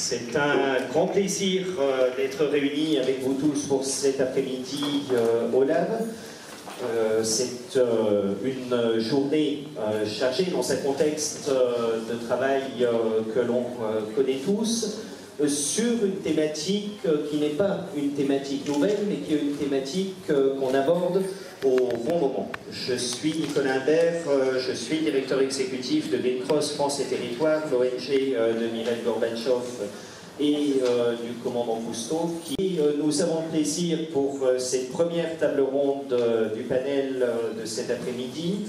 C'est un grand plaisir d'être réunis avec vous tous pour cet après-midi au Lab. C'est une journée chargée dans un contexte de travail que l'on connaît tous, sur une thématique qui n'est pas une thématique nouvelle, mais qui est une thématique qu'on aborde au bon moment. Je suis Nicolas Imbert, je suis directeur exécutif de Green Cross France et Territoires, l'ONG de Mikhaïl Gorbatchev et du commandant Cousteau. Nous avons le plaisir pour cette première table ronde du panel de cet après-midi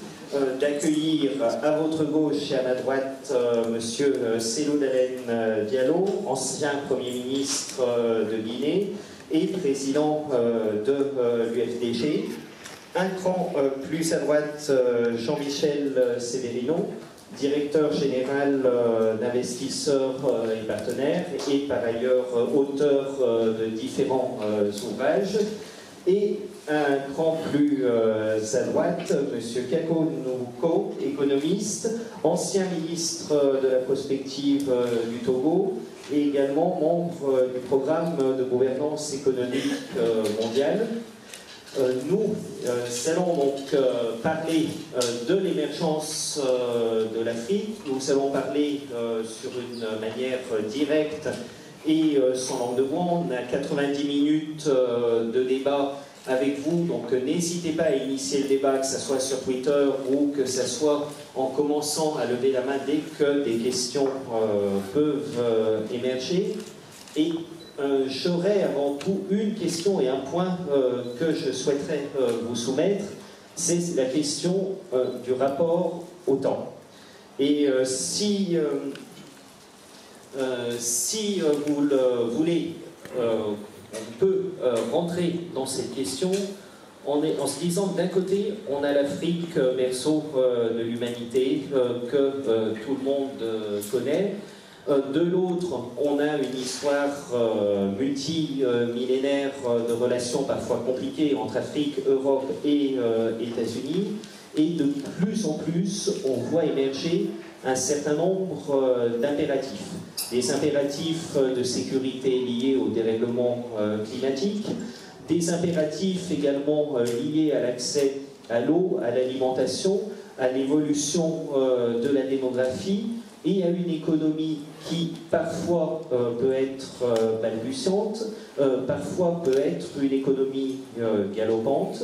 d'accueillir à votre gauche et à ma droite Monsieur Cellou Dalein Diallo, ancien Premier ministre de Guinée et président de l'UFDG. Un cran plus à droite, Jean-Michel Severino, directeur général d'Investisseurs et Partenaires et par ailleurs auteur de différents ouvrages. Et un cran plus à droite, M. Kako Nouko, économiste, ancien ministre de la prospective du Togo et également membre du programme de gouvernance économique mondiale. Nous allons donc parler de l'émergence de l'Afrique. Nous allons parler sur une manière directe et sans langue de bois. On a 90 minutes de débat avec vous, donc n'hésitez pas à initier le débat, que ce soit sur Twitter ou que ce soit en commençant à lever la main dès que des questions peuvent émerger. Et j'aurais avant tout une question et un point que je souhaiterais vous soumettre, c'est la question du rapport au temps. Et si vous le voulez, on peut rentrer dans cette question en se disant que d'un côté, on a l'Afrique berceau de l'humanité que tout le monde connaît. De l'autre, on a une histoire multimillénaire de relations parfois compliquées entre Afrique, Europe et États-Unis. Et de plus en plus, on voit émerger un certain nombre d'impératifs. Des impératifs de sécurité liés au dérèglement climatique, des impératifs également liés à l'accès à l'eau, à l'alimentation, à l'évolution de la démographie, et à une économie qui parfois peut être balbutiante, parfois peut être une économie galopante,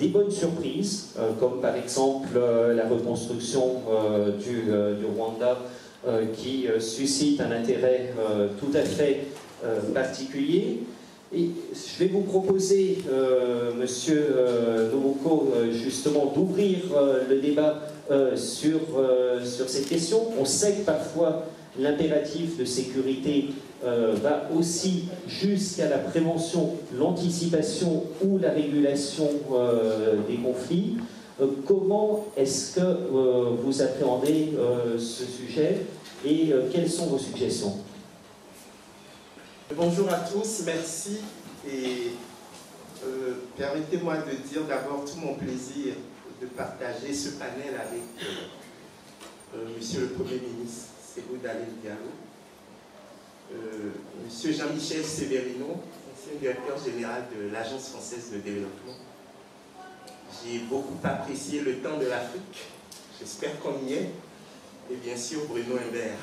des bonnes surprises, comme par exemple la reconstruction du Rwanda, qui suscite un intérêt tout à fait particulier. Et je vais vous proposer, Monsieur Nomoko, justement d'ouvrir le débat sur cette question. On sait que parfois l'impératif de sécurité va aussi jusqu'à la prévention, l'anticipation ou la régulation des conflits. Comment est-ce que vous appréhendez ce sujet et quelles sont vos suggestions? Bonjour à tous, merci et permettez-moi de dire d'abord tout mon plaisir de partager ce panel avec Monsieur le Premier ministre Cellou Dalein Diallo, Monsieur Jean-Michel Severino, ancien directeur général de l'Agence française de développement. J'ai beaucoup apprécié le temps de l'Afrique, j'espère qu'on y est, et bien sûr Bruno Imbert.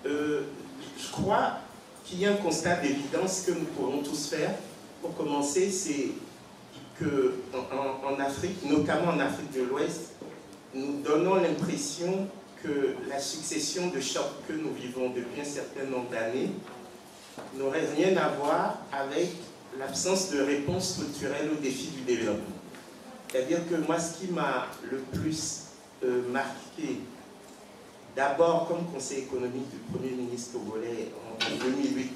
Je crois qu'il y a un constat d'évidence que nous pourrons tous faire. Pour commencer, c'est qu'en Afrique, notamment en Afrique de l'Ouest, nous donnons l'impression que la succession de chocs que nous vivons depuis un certain nombre d'années n'aurait rien à voir avec l'absence de réponse structurelle aux défis du développement. C'est-à-dire que moi, ce qui m'a le plus marqué, d'abord comme conseiller économique du Premier ministre togolais en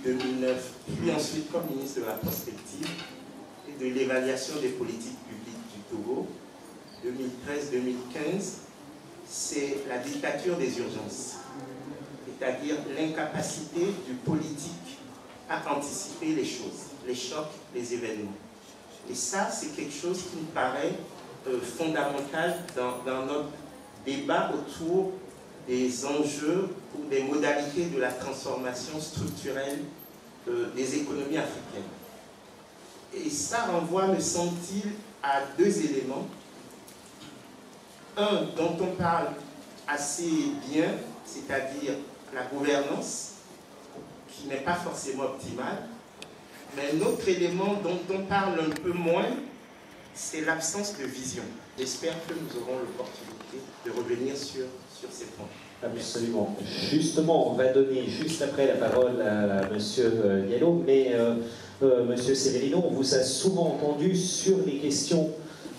2008-2009, puis ensuite comme ministre de la prospective et de l'évaluation des politiques publiques du Togo, 2013-2015, c'est la dictature des urgences, c'est-à-dire l'incapacité du politique à anticiper les choses, les chocs, les événements. Et ça, c'est quelque chose qui me paraît fondamental dans notre débat autour des enjeux ou des modalités de la transformation structurelle des économies africaines. Et ça renvoie, me semble-t-il, à deux éléments. Un dont on parle assez bien, c'est-à-dire la gouvernance, qui n'est pas forcément optimale. Mais un autre élément dont on parle un peu moins, c'est l'absence de vision. J'espère que nous aurons l'opportunité de revenir sur ces points. Absolument. Justement, on va donner juste après la parole à M. Diallo, mais M. Severino, on vous a souvent entendu sur les questions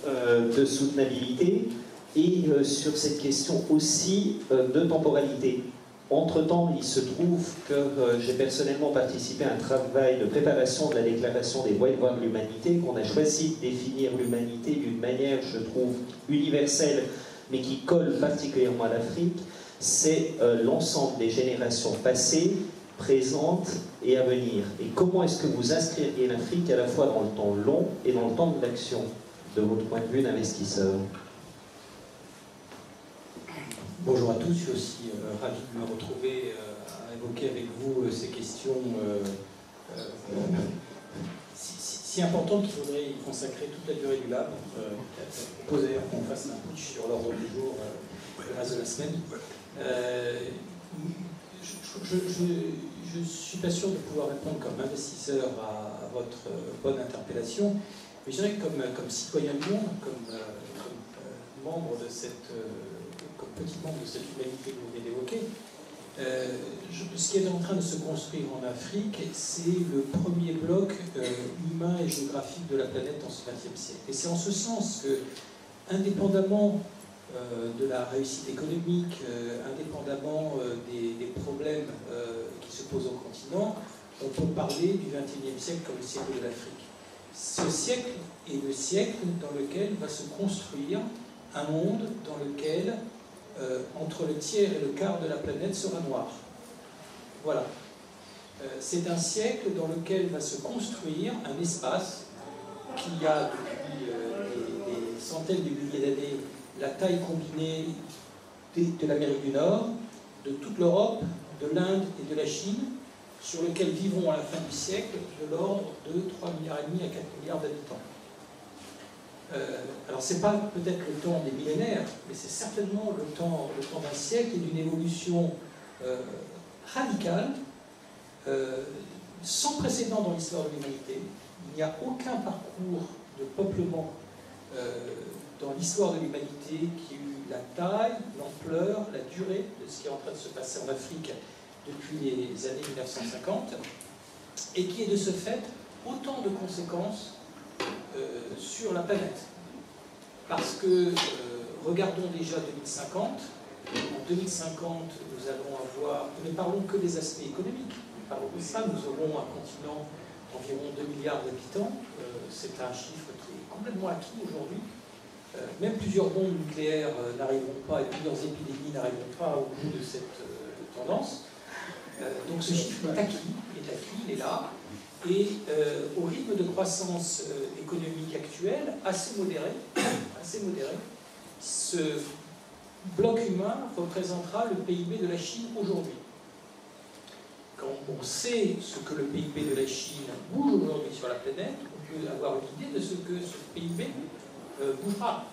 de soutenabilité et sur cette question aussi de temporalité. Entre-temps, il se trouve que j'ai personnellement participé à un travail de préparation de la déclaration des droits et devoirs de l'humanité, qu'on a choisi de définir l'humanité d'une manière, je trouve, universelle, mais qui colle particulièrement à l'Afrique. C'est l'ensemble des générations passées, présentes et à venir. Et comment est-ce que vous inscririez l'Afrique à la fois dans le temps long et dans le temps de l'action, de votre point de vue d'investisseur? Bonjour à tous, je suis aussi ravi de me retrouver à évoquer avec vous ces questions si importantes qu'il faudrait y consacrer toute la durée du lab. Je propose d'ailleurs qu'on fasse un pitch sur l'ordre du jour le reste de la semaine. Je ne suis pas sûr de pouvoir répondre comme investisseur à votre bonne interpellation, mais je dirais que comme citoyen du monde, comme membre de cette... comme petit membre de cette humanité que vous venez d'évoquer, ce qui est en train de se construire en Afrique, c'est le premier bloc humain et géographique de la planète dans ce XXe siècle. Et c'est en ce sens que, indépendamment de la réussite économique, indépendamment des problèmes qui se posent au continent, on peut parler du XXIe siècle comme le siècle de l'Afrique. Ce siècle est le siècle dans lequel va se construire un monde dans lequel entre le tiers et le quart de la planète sera noir. Voilà. C'est un siècle dans lequel va se construire un espace qui a depuis des centaines de milliers d'années la taille combinée de l'Amérique du Nord, de toute l'Europe, de l'Inde et de la Chine, sur lequel vivront à la fin du siècle de l'ordre de 3,5 milliards à 4 milliards d'habitants. Alors c'est pas peut-être le temps des millénaires, mais c'est certainement le temps d'un siècle et d'une évolution radicale, sans précédent dans l'histoire de l'humanité. Il n'y a aucun parcours de peuplement dans l'histoire de l'humanité qui ait eu la taille, l'ampleur, la durée de ce qui est en train de se passer en Afrique depuis les années 1950, et qui ait de ce fait autant de conséquences sur la planète. Parce que, regardons déjà 2050, en 2050, nous allons avoir, nous ne parlons que des aspects économiques, nous parlons de ça, nous aurons un continent d'environ 2 milliards d'habitants, c'est un chiffre qui est complètement acquis aujourd'hui, même plusieurs bombes nucléaires n'arriveront pas, et plusieurs épidémies n'arriveront pas au bout de cette tendance. Donc ce chiffre est acquis, il est là. Et au rythme de croissance économique actuel, assez modéré, ce bloc humain représentera le PIB de la Chine aujourd'hui. Quand on sait ce que le PIB de la Chine bouge aujourd'hui sur la planète, on peut avoir une idée de ce que ce PIB bougera.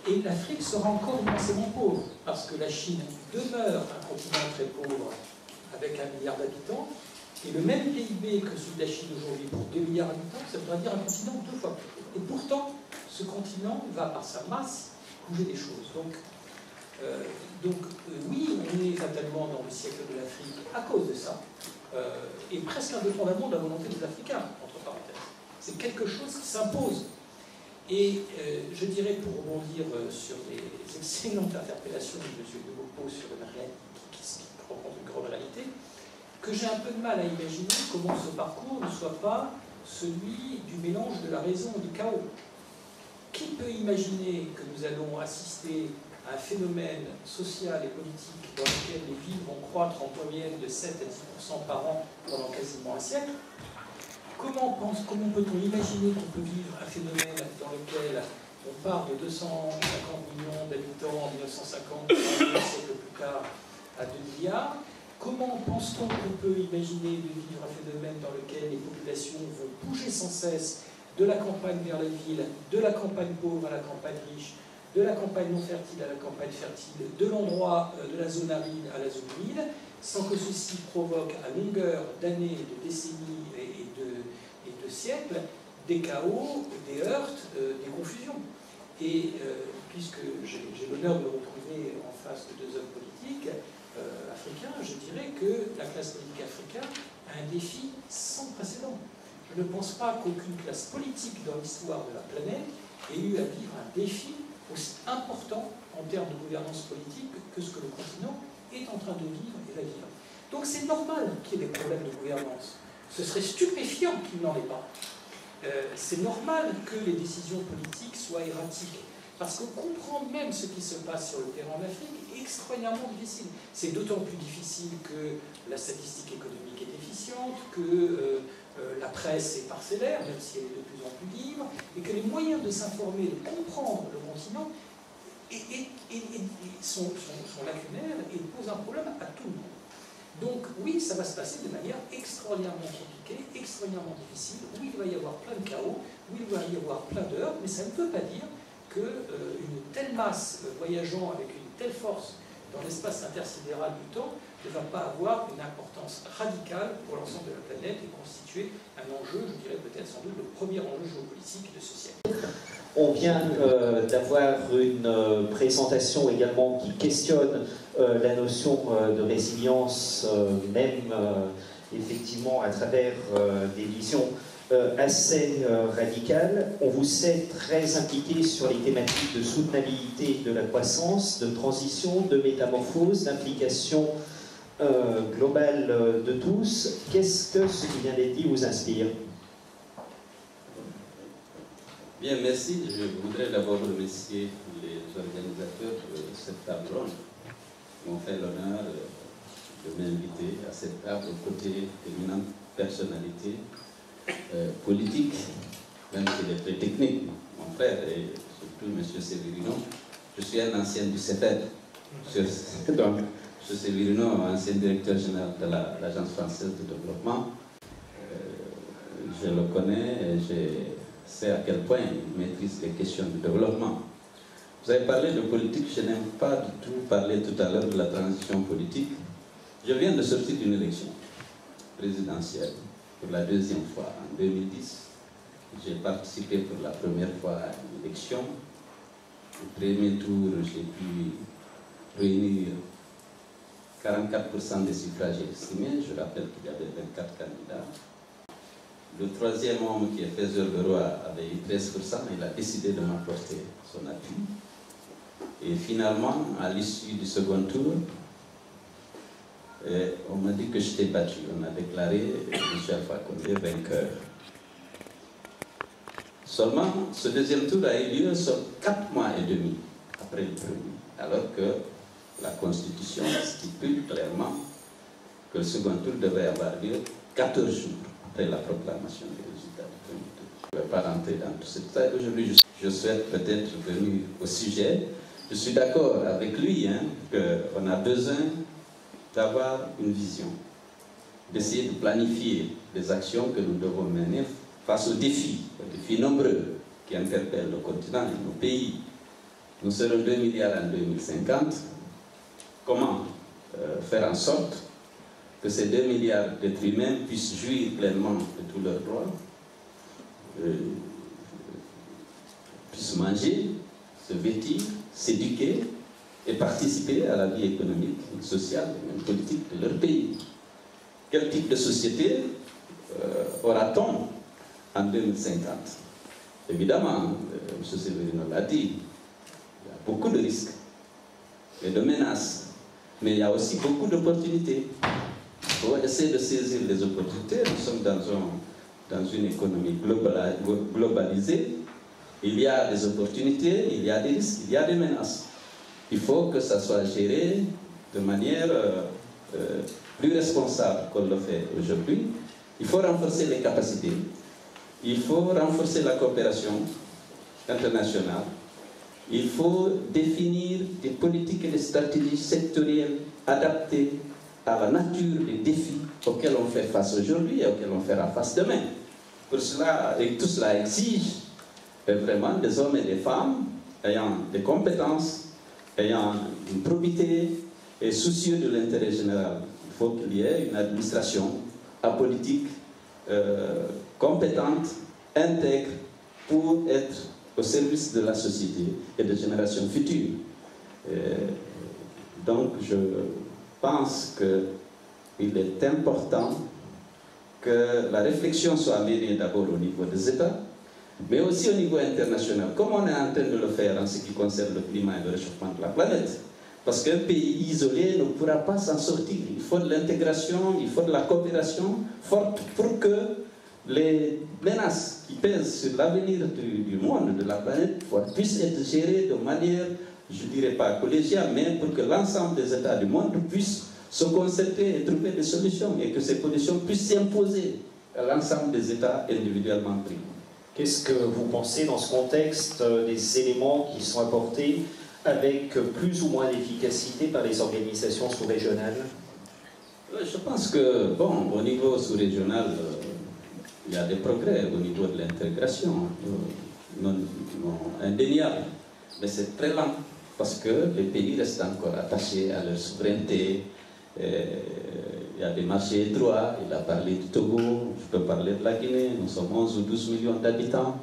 Et l'Afrique sera encore immensément pauvre, parce que la Chine demeure un continent très pauvre, avec 1 milliard d'habitants, et le même PIB que celui de la Chine aujourd'hui pour 2 milliards d'habitants, ça voudrait dire un continent 2 fois plus pauvre. Et pourtant, ce continent va, par sa masse, bouger des choses. Donc oui, on est fatalement dans le siècle de l'Afrique à cause de ça, et presque indépendamment de la volonté des Africains, entre parenthèses. C'est quelque chose qui s'impose. Et je dirais, pour rebondir sur les excellentes interpellations de M. De Beaupeau sur une réalité qui rencontre une grande réalité, que j'ai un peu de mal à imaginer comment ce parcours ne soit pas celui du mélange de la raison et du chaos. Qui peut imaginer que nous allons assister à un phénomène social et politique dans lequel les villes vont croître en moyenne de 7 à 10% par an pendant quasiment un siècle? Comment peut-on imaginer qu'on peut vivre un phénomène dans lequel on part de 250 millions d'habitants en 1950, un siècle plus tard, à 2 milliards. Comment pense-t-on qu'on peut imaginer de vivre un phénomène dans lequel les populations vont bouger sans cesse de la campagne vers la ville, de la campagne pauvre à la campagne riche, de la campagne non fertile à la campagne fertile, de l'endroit de la zone aride à la zone humide, sans que ceci provoque à longueur d'années, de décennies et de siècles des chaos, des heurts, des confusions. Et puisque j'ai l'honneur de me retrouver en face de 2 hommes politiques africains, je dirais que la classe politique africaine a un défi sans précédent. Je ne pense pas qu'aucune classe politique dans l'histoire de la planète ait eu à vivre un défi aussi important en termes de gouvernance politique que ce que le continent est en train de vivre et va vivre. Donc c'est normal qu'il y ait des problèmes de gouvernance. Ce serait stupéfiant qu'il n'en ait pas. C'est normal que les décisions politiques soient erratiques. Parce que comprendre même ce qui se passe sur le terrain en Afrique est extraordinairement difficile. C'est d'autant plus difficile que la statistique économique est déficiente, que la presse est parcellaire, même si elle est de plus en plus libre, et que les moyens de s'informer, de comprendre le continent sont lacunaires et posent un problème à tout le monde. Donc oui, ça va se passer de manière extraordinairement compliquée, extraordinairement difficile, où il va y avoir plein de chaos, où il va y avoir plein d'heures, mais ça ne veut pas dire qu'une telle masse voyageant avec une telle force dans l'espace intersidéral du temps ne va pas avoir une importance radicale pour l'ensemble de la planète et constituer un enjeu, je dirais peut-être sans doute le premier enjeu géopolitique de ce siècle. On vient d'avoir une présentation également qui questionne la notion de résilience, même effectivement à travers des visions assez radicales. On vous sait très impliqué sur les thématiques de soutenabilité de la croissance, de transition, de métamorphose, d'implication globale de tous. Qu'est-ce que ce qui vient d'être dit vous inspire? Bien, merci. Je voudrais d'abord remercier les organisateurs de cette table ronde qui m'ont fait l'honneur de m'inviter à cette table aux côtés d'éminentes personnalités politiques, même s'il est très technique. Mon frère et surtout M. Severino, je suis un ancien du CEPED. Donc, M. Severino, ancien directeur général de l'Agence française de développement, je le connais et je sais à quel point il maîtrise les questions de développement. Vous avez parlé de politique, je n'aime pas du tout parler tout à l'heure de la transition politique. Je viens de sortir d'une élection présidentielle pour la 2e fois. En 2010, j'ai participé pour la première fois à une élection. Au premier tour, j'ai pu réunir 44% des suffrages estimés. Je rappelle qu'il y avait 24 candidats. Le 3e homme, qui est Faiseur Leroy, avait eu 13%. Il a décidé de m'apporter son appui. Et finalement, à l'issue du second tour, on m'a dit que j'étais battu. On a déclaré Michel Fakonde vainqueur. Seulement, ce 2e tour a eu lieu sur 4 mois et demi après le premier, alors que la Constitution stipule clairement que le second tour devait avoir lieu 14 jours après la proclamation des résultats du premier tour. Je ne vais pas rentrer dans tout ce détail. Aujourd'hui, je souhaite peut-être venir au sujet. Je suis d'accord avec lui qu'on a besoin d'avoir une vision, d'essayer de planifier des actions que nous devons mener face aux défis nombreux qui interpellent le continent et nos pays. Nous serons 2 milliards en 2050. Comment faire en sorte que ces 2 milliards d'êtres humains puissent jouir pleinement de tous leurs droits, puissent manger, se vêtir, s'éduquer et participer à la vie économique, sociale et même politique de leur pays. Quel type de société aura-t-on en 2050? Évidemment, M. Severino l'a dit, il y a beaucoup de risques et de menaces, mais il y a aussi beaucoup d'opportunités. Il faut essayer de saisir les opportunités. Nous sommes dans une économie globalisée. Il y a des opportunités, il y a des risques, il y a des menaces. Il faut que ça soit géré de manière plus responsable qu'on le fait aujourd'hui. Il faut renforcer les capacités. Il faut renforcer la coopération internationale. Il faut définir des politiques et des stratégies sectorielles adaptée à la nature des défis auxquels on fait face aujourd'hui et auxquels on fera face demain. Pour cela, et tout cela exige vraiment des hommes et des femmes ayant des compétences, ayant une probité et soucieux de l'intérêt général. Il faut qu'il y ait une administration apolitique, compétente, intègre, pour être au service de la société et des générations futures. Donc je pense qu'il est important que la réflexion soit menée d'abord au niveau des États, mais aussi au niveau international, comme on est en train de le faire en ce qui concerne le climat et le réchauffement de la planète. Parce qu'un pays isolé ne pourra pas s'en sortir. Il faut de l'intégration, il faut de la coopération forte pour que les menaces qui pèsent sur l'avenir du monde, de la planète, puissent être gérées de manière, je ne dirais pas collégiale, mais pour que l'ensemble des États du monde puissent se concerter et trouver des solutions, et que ces solutions puissent s'imposer à l'ensemble des États individuellement pris. Qu'est-ce que vous pensez dans ce contexte des éléments qui sont apportés avec plus ou moins d'efficacité par les organisations sous-régionales? Je pense que, bon, au niveau sous-régional, il y a des progrès au niveau de l'intégration, non indéniable, mais c'est très lent, parce que les pays restent encore attachés à leur souveraineté. Il y a des marchés étroits, il a parlé du Togo, je peux parler de la Guinée, nous sommes 11 ou 12 millions d'habitants.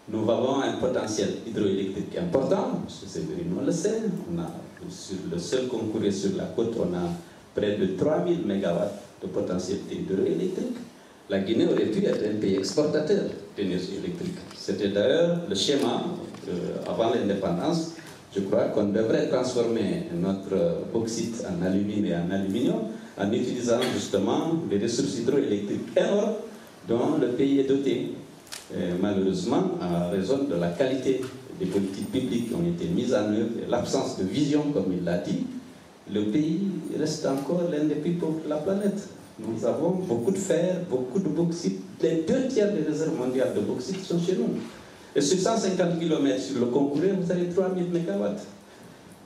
Nous avons un potentiel hydroélectrique important, M. Séverino le sait. On a, sur le seul concours sur la côte, on a près de 3000 MW de potentialité hydroélectrique. La Guinée aurait pu être un pays exportateur d'énergie électrique. C'était d'ailleurs le schéma avant l'indépendance. Je crois qu'on devrait transformer notre bauxite en alumine et en aluminium en utilisant justement les ressources hydroélectriques énormes dont le pays est doté. Malheureusement, à raison de la qualité des politiques publiques qui ont été mises en œuvre et l'absence de vision, comme il l'a dit, le pays reste encore l'un des plus pauvres de la planète. Nous avons beaucoup de fer, beaucoup de bauxite. Les 2 tiers des réserves mondiales de bauxite sont chez nous. Et sur 150 km sur le concours, vous avez 3000 MW.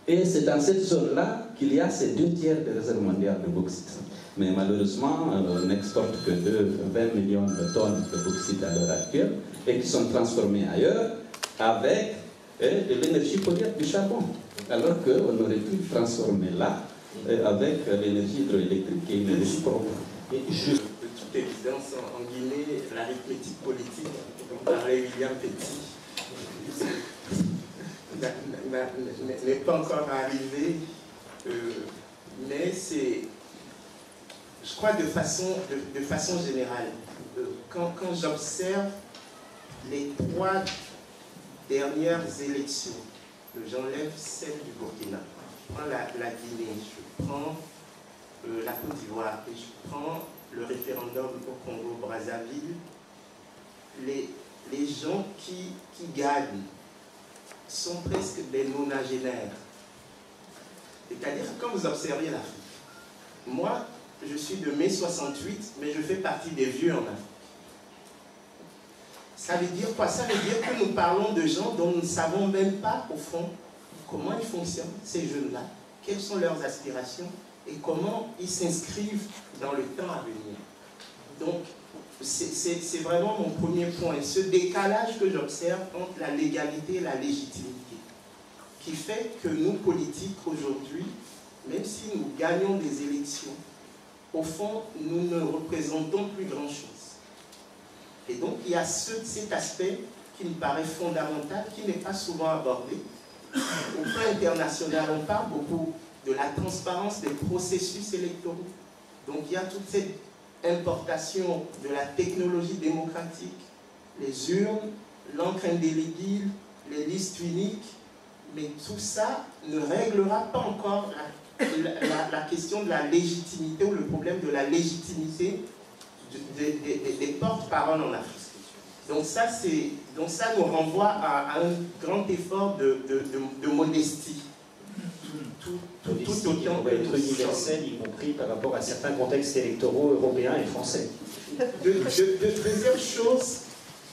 Et c'est dans cette zone-là qu'il y a ces 2 tiers des réserves mondiales de bauxite. Mais malheureusement, on n'exporte que 20 millions de tonnes de bauxite à l'heure actuelle et qui sont transformées ailleurs avec de l'énergie polluante du charbon. Alors qu'on aurait pu transformer là avec l'énergie hydroélectrique qui est une énergie propre. Et juste de toute évidence, en Guinée, l'arithmétique politique dont parlait William Petit n'est pas encore arrivée, mais c'est, je crois, de façon générale, quand j'observe les 3 dernières élections, j'enlève celle du Burkina, je prends la Guinée, je prends la Côte d'Ivoire et je prends le référendum au Congo-Brazzaville, les gens qui gagnent sont presque des nonagénaires. C'est-à-dire, quand vous observez l'Afrique, moi, je suis de mai 68, mais je fais partie des vieux en Afrique. Ça veut dire quoi? Ça veut dire que nous parlons de gens dont nous ne savons même pas, au fond, comment ils fonctionnent, ces jeunes-là, quelles sont leurs aspirations et comment ils s'inscrivent dans le temps à venir. Donc, c'est vraiment mon premier point. Ce décalage que j'observe entre la légalité et la légitimité, qui fait que nous, politiques, aujourd'hui, même si nous gagnons des élections, au fond, nous ne représentons plus grand-chose. Et donc, il y a cet aspect qui me paraît fondamental, qui n'est pas souvent abordé. Au plan international, on parle beaucoup de la transparence des processus électoraux. Donc, il y a toute cette importation de la technologie démocratique, les urnes, l'encre indélébile, les listes uniques, mais tout ça ne réglera pas encore la question de la légitimité ou le problème de la légitimité des porte-paroles en Afrique. Donc ça nous renvoie à un grand effort de modestie. Tout autant peut être universel, y compris par rapport à certains contextes électoraux européens et français. Deuxième chose,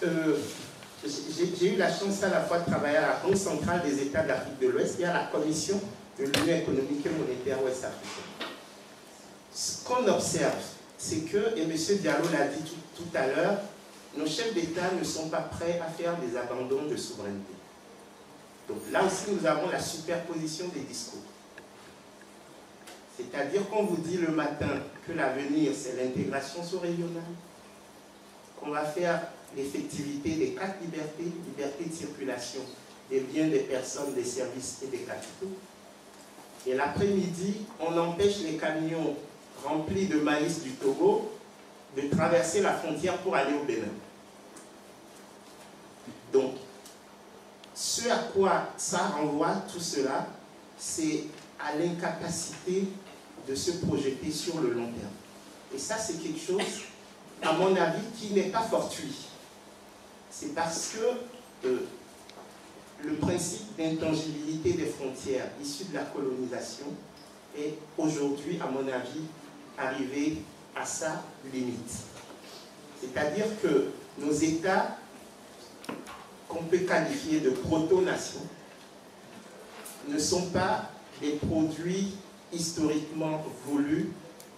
j'ai eu la chance à la fois de travailler à la Banque centrale des États de l'Afrique de l'Ouest et à la Commission de l'Union économique et monétaire ouest-africaine. ce qu'on observe, c'est que, et M. Diallo l'a dit tout à l'heure, nos chefs d'État ne sont pas prêts à faire des abandons de souveraineté. Donc là aussi, nous avons la superposition des discours. C'est-à-dire qu'on vous dit le matin que l'avenir, c'est l'intégration sous-régionale, qu'on va faire l'effectivité des 4 libertés, liberté de circulation des biens, des personnes, des services et des capitaux. Et l'après-midi, on empêche les camions remplis de maïs du Togo de traverser la frontière pour aller au Bénin. Donc, ce à quoi ça renvoie, tout cela, c'est à l'incapacité de se projeter sur le long terme. Et ça, c'est quelque chose, à mon avis, qui n'est pas fortuit. C'est parce que le principe d'intangibilité des frontières issues de la colonisation est aujourd'hui, à mon avis, arrivé à sa limite. C'est-à-dire que nos États, qu'on peut qualifier de proto-nations, ne sont pas des produits historiquement voulus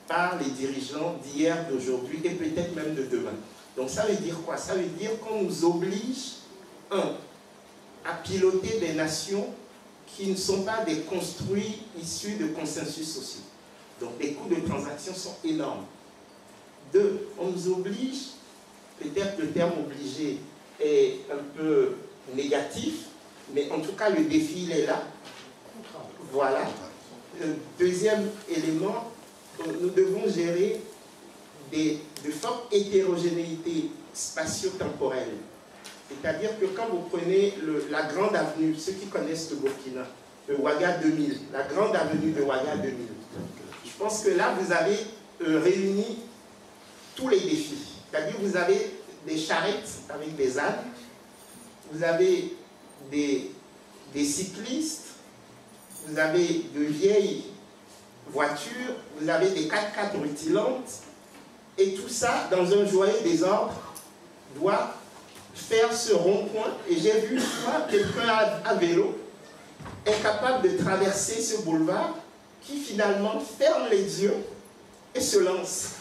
par les dirigeants d'hier, d'aujourd'hui et peut-être même de demain. Donc ça veut dire quoi? Ça veut dire qu'on nous oblige, à piloter des nations qui ne sont pas des construits issus de consensus sociaux. Donc les coûts de transaction sont énormes. 2, on nous oblige, peut-être le terme obligé est un peu négatif, mais en tout cas le défi il est là. Voilà. Le deuxième élément, nous devons gérer de fortes hétérogénéités spatio-temporelles. C'est-à-dire que quand vous prenez la grande avenue, ceux qui connaissent le Burkina, le Ouaga 2000, la grande avenue de Ouaga 2000, je pense que là, vous avez réuni tous les défis. C'est-à-dire que vous avez des charrettes avec des ânes, vous avez des cyclistes, vous avez de vieilles voitures, vous avez des 4x4 rutilantes, et tout ça, dans un joyeux désordre, doit faire ce rond-point. Et j'ai vu une fois quelqu'un à vélo, incapable de traverser ce boulevard, qui finalement ferme les yeux et se lance.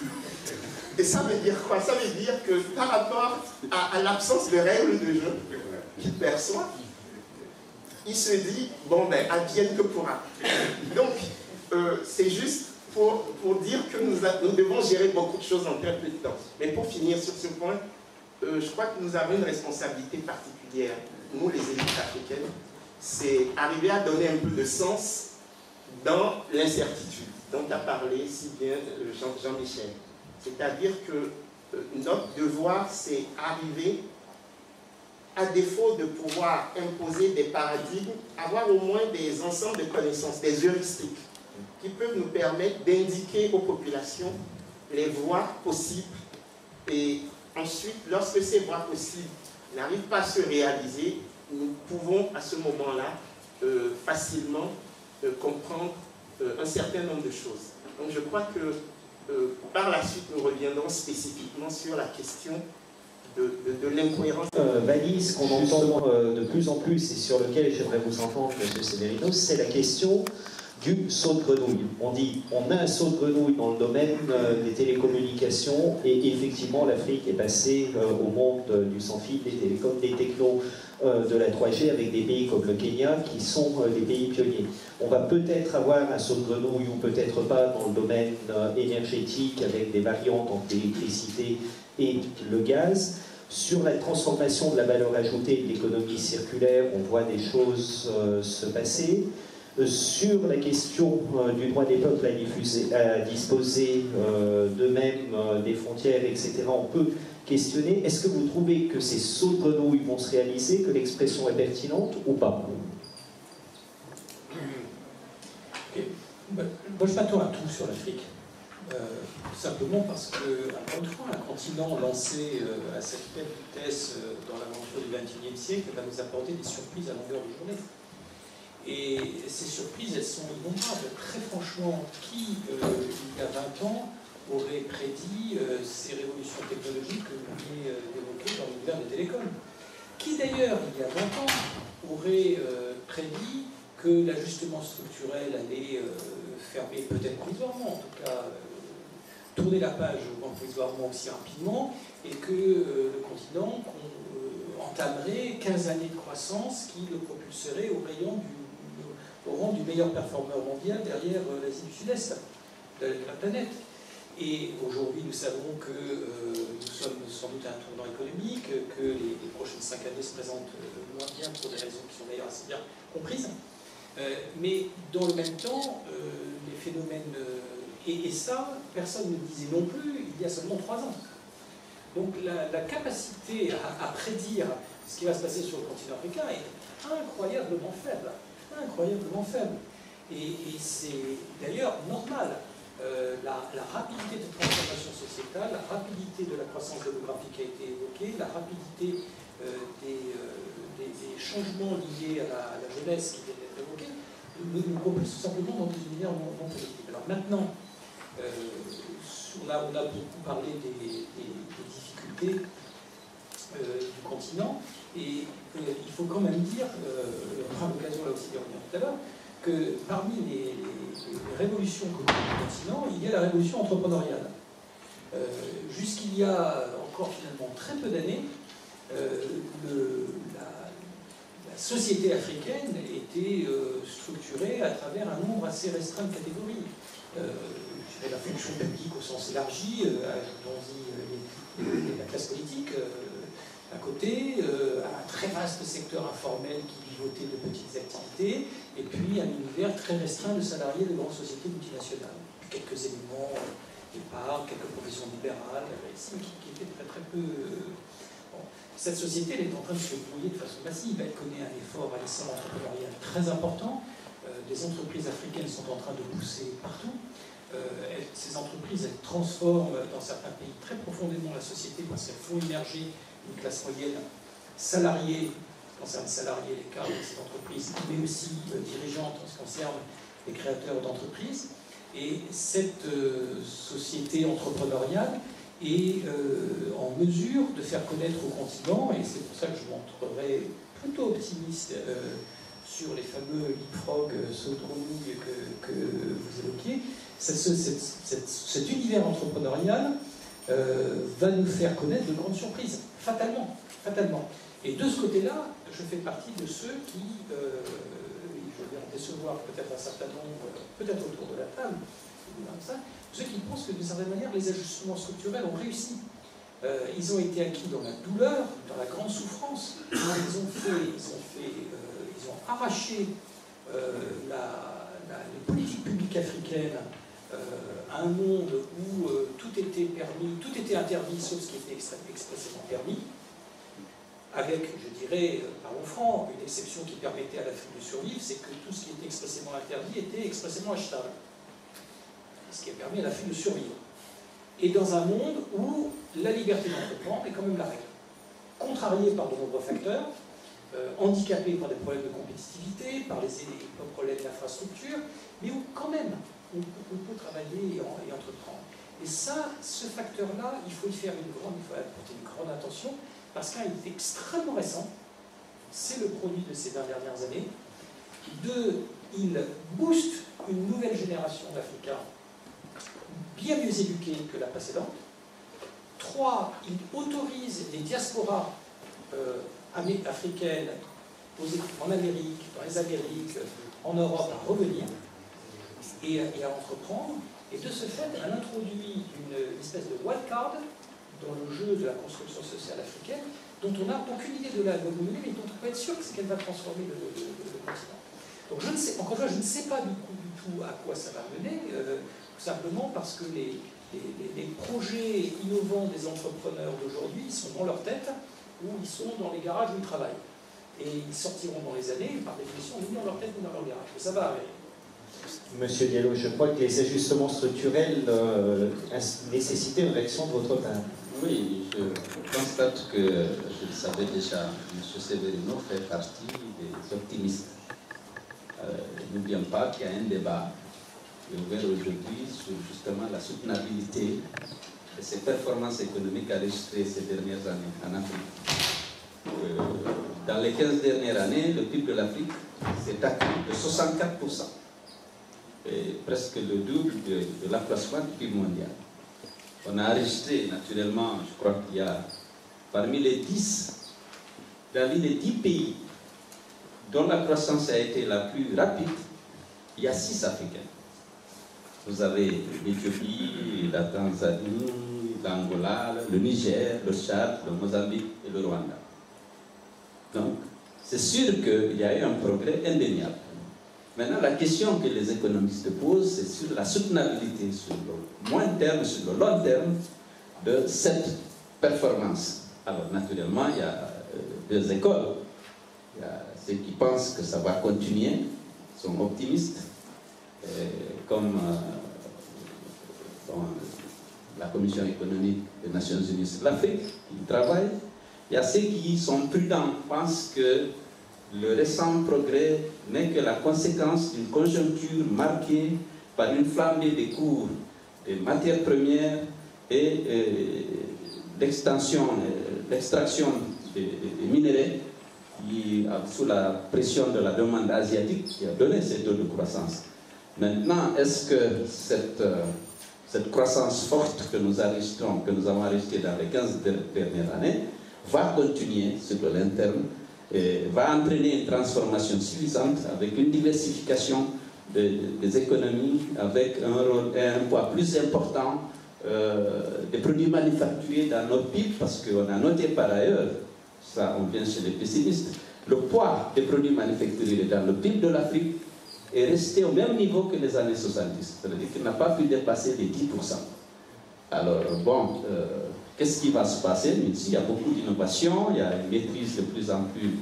Et ça veut dire quoi? Ça veut dire que par rapport à l'absence de règles de jeu qu'il perçoit, il se dit, bon ben, advienne que pourra. Donc, c'est juste pour dire que nous devons gérer beaucoup de choses en très peu de temps. Mais pour finir sur ce point, je crois que nous avons une responsabilité particulière, nous les élites africaines, c'est arriver à donner un peu de sens dans l'incertitude dont a parlé si bien Jean-Michel. C'est-à-dire que notre devoir, c'est arriver, à défaut de pouvoir imposer des paradigmes, avoir au moins des ensembles de connaissances, des heuristiques, qui peuvent nous permettre d'indiquer aux populations les voies possibles. Et ensuite, lorsque ces voies possibles n'arrivent pas à se réaliser, nous pouvons à ce moment-là facilement comprendre un certain nombre de choses. Donc je crois que par la suite, nous reviendrons spécifiquement sur la question de l'incohérence. Valise qu'on entend de plus en plus et sur lequel j'aimerais vous entendre, M. Severino, c'est la question du saut de grenouille. On dit on a un saut de grenouille dans le domaine des télécommunications et effectivement l'Afrique est passée au monde du sans-fil, des télécoms, des technos de la 3G avec des pays comme le Kenya qui sont des pays pionniers. On va peut-être avoir un saut de grenouille ou peut-être pas dans le domaine énergétique avec des variantes entre l'électricité et le gaz. Sur la transformation de la valeur ajoutée de l'économie circulaire, on voit des choses se passer. Sur la question du droit des peuples à disposer d'eux-mêmes des frontières, etc., on peut questionner. Est-ce que vous trouvez que ces sauts de grenouille vont se réaliser, que l'expression est pertinente ou pas? Moi, je m'attends à tout sur l'Afrique. Simplement parce que, encore une fois, un continent lancé à cette telle vitesse dans l'aventure du XXIe siècle va nous apporter des surprises à longueur de journée. Et ces surprises, elles sont innombrables. Très franchement, qui, il y a 20 ans, aurait prédit ces révolutions technologiques que vous venez d'évoquer dans l'univers des télécoms? Qui, d'ailleurs, il y a 20 ans, aurait prédit que l'ajustement structurel allait fermer, peut-être provisoirement, en tout cas, tourner la page provisoirement aussi rapidement et que le continent entamerait 15 années de croissance qui le propulserait au rang du meilleur performeur mondial derrière l'Asie du Sud-Est de la planète. Et aujourd'hui, nous savons que nous sommes sans doute à un tournant économique, que les prochaines 5 années se présentent moins bien pour des raisons qui sont d'ailleurs assez bien comprises. Mais dans le même temps, les phénomènes... Et ça, personne ne disait non plus il y a seulement 3 ans. Donc la capacité à prédire ce qui va se passer sur le continent africain est incroyablement faible. Incroyablement faible. Et c'est d'ailleurs normal. La rapidité de transformation sociétale, la rapidité de la croissance démographique a été évoquée, la rapidité des changements liés à la jeunesse qui vient d'être évoquée, nous propulse tout simplement dans des univers non politiques. Alors maintenant, on a beaucoup parlé des difficultés du continent, et il faut quand même dire, on aura l'occasion là aussi d'y revenir tout à l'heure, que parmi les révolutions que connaît le continent, il y a la révolution entrepreneuriale. Jusqu'il y a encore finalement très peu d'années, la société africaine était structurée à travers un nombre assez restreint de catégories. La fonction publique au sens élargi, la classe politique à côté, un très vaste secteur informel qui vivotait de petites activités, et puis un univers très restreint de salariés de grandes sociétés multinationales. Quelques éléments d'épargne, quelques professions libérales, qui étaient très très peu... Bon. Cette société elle est en train de se brouiller de façon massive, elle connaît un effort à l'essor entrepreneurial très important, des entreprises africaines sont en train de pousser partout. Ces entreprises, elles transforment dans certains pays très profondément la société parce qu'elles font émerger une classe moyenne salariée, en ce qui concerne les salariés, les cadres de ces entreprises, mais aussi dirigeantes en ce qui concerne les créateurs d'entreprises. Et cette société entrepreneuriale est en mesure de faire connaître au continent, et c'est pour ça que je montrerai plutôt optimiste sur les fameux leapfrog saut-de-grenouille que vous évoquiez. Cet univers entrepreneurial va nous faire connaître de grandes surprises, fatalement. Et de ce côté-là, je fais partie de ceux qui, je vais en décevoir peut-être un certain nombre, peut-être autour de la table, ceux qui pensent que d'une certaine manière, les ajustements structurels ont réussi. Ils ont été acquis dans la douleur, dans la grande souffrance. Ils ont arraché les politiques publiques africaines à un monde où tout était permis, tout était interdit, sauf ce qui était expressément permis, avec, je dirais, parlons franc, une exception qui permettait à l'Afrique de survivre, c'est que tout ce qui était expressément interdit était expressément achetable. Ce qui a permis à l'Afrique de survivre. Et dans un monde où la liberté d'entreprendre est quand même la règle. Contrariée par de nombreux facteurs, handicapée par des problèmes de compétitivité, par les problèmes d'infrastructure, mais où quand même on peut travailler et entreprendre. Et ça, ce facteur-là, il faut y faire apporter une grande attention, parce qu'un, il est extrêmement récent, c'est le produit de ces 20 dernières années. 2, il booste une nouvelle génération d'Africains bien mieux éduqués que la précédente. 3, il autorise les diasporas africaines en Amérique, dans les Amériques, en Europe à revenir et à entreprendre. Et de ce fait, elle introduit une espèce de wildcard dans le jeu de la construction sociale africaine, dont on n'a aucune idée de la mener, mais dont on peut être sûr que c'est qu'elle va transformer le continent. Donc je ne sais, encore une fois, je ne sais pas du tout à quoi ça va mener, tout simplement parce que les projets innovants des entrepreneurs d'aujourd'hui sont dans leur tête, ou ils sont dans les garages où ils travaillent. Et ils sortiront dans les années, par définition, ni dans leur tête ni dans leur garage. Mais ça va arriver. Monsieur Diallo, je crois que les ajustements structurels nécessitaient une réaction de votre part. Oui, je constate que, je le savais déjà, M. Severino fait partie des optimistes. N'oublions pas qu'il y a un débat qui est ouvert aujourd'hui sur justement la soutenabilité de ces performances économiques enregistrées ces dernières années en Afrique. Dans les 15 dernières années, le PIB de l'Afrique s'est accru de 64%. Et presque le double de l'accroissement du PIB mondial. On a enregistré naturellement, je crois qu'il y a parmi les 10 pays dont la croissance a été la plus rapide, il y a 6 Africains. Vous avez l'Éthiopie, la Tanzanie, l'Angola, le Niger, le Tchad, le Mozambique et le Rwanda. Donc, c'est sûr qu'il y a eu un progrès indéniable. Maintenant, la question que les économistes posent, c'est sur la soutenabilité sur le moyen terme, sur le long terme de cette performance. Alors, naturellement, il y a deux écoles. Il y a ceux qui pensent que ça va continuer, sont optimistes, comme dans la Commission économique des Nations Unies sur l'Afrique, qui travaille. Il y a ceux qui sont prudents, pensent que le récent progrès n'est que la conséquence d'une conjoncture marquée par une flambée des cours des matières premières et l'extraction des minéraux qui, sous la pression de la demande asiatique, qui a donné ces taux de croissance. Maintenant, est-ce que cette croissance forte que nous avons enregistrée dans les 15 dernières années va continuer sur le long terme et va entraîner une transformation suffisante avec une diversification des économies, avec un poids plus important des produits manufacturés dans nos PIB, parce qu'on a noté par ailleurs, ça on vient chez les pessimistes, le poids des produits manufacturés dans le PIB de l'Afrique est resté au même niveau que les années 70, c'est-à-dire qu'il n'a pas pu dépasser les 10%. Alors bon, qu'est-ce qui va se passer? Ici, il y a beaucoup d'innovation, il y a une maîtrise de plus en plus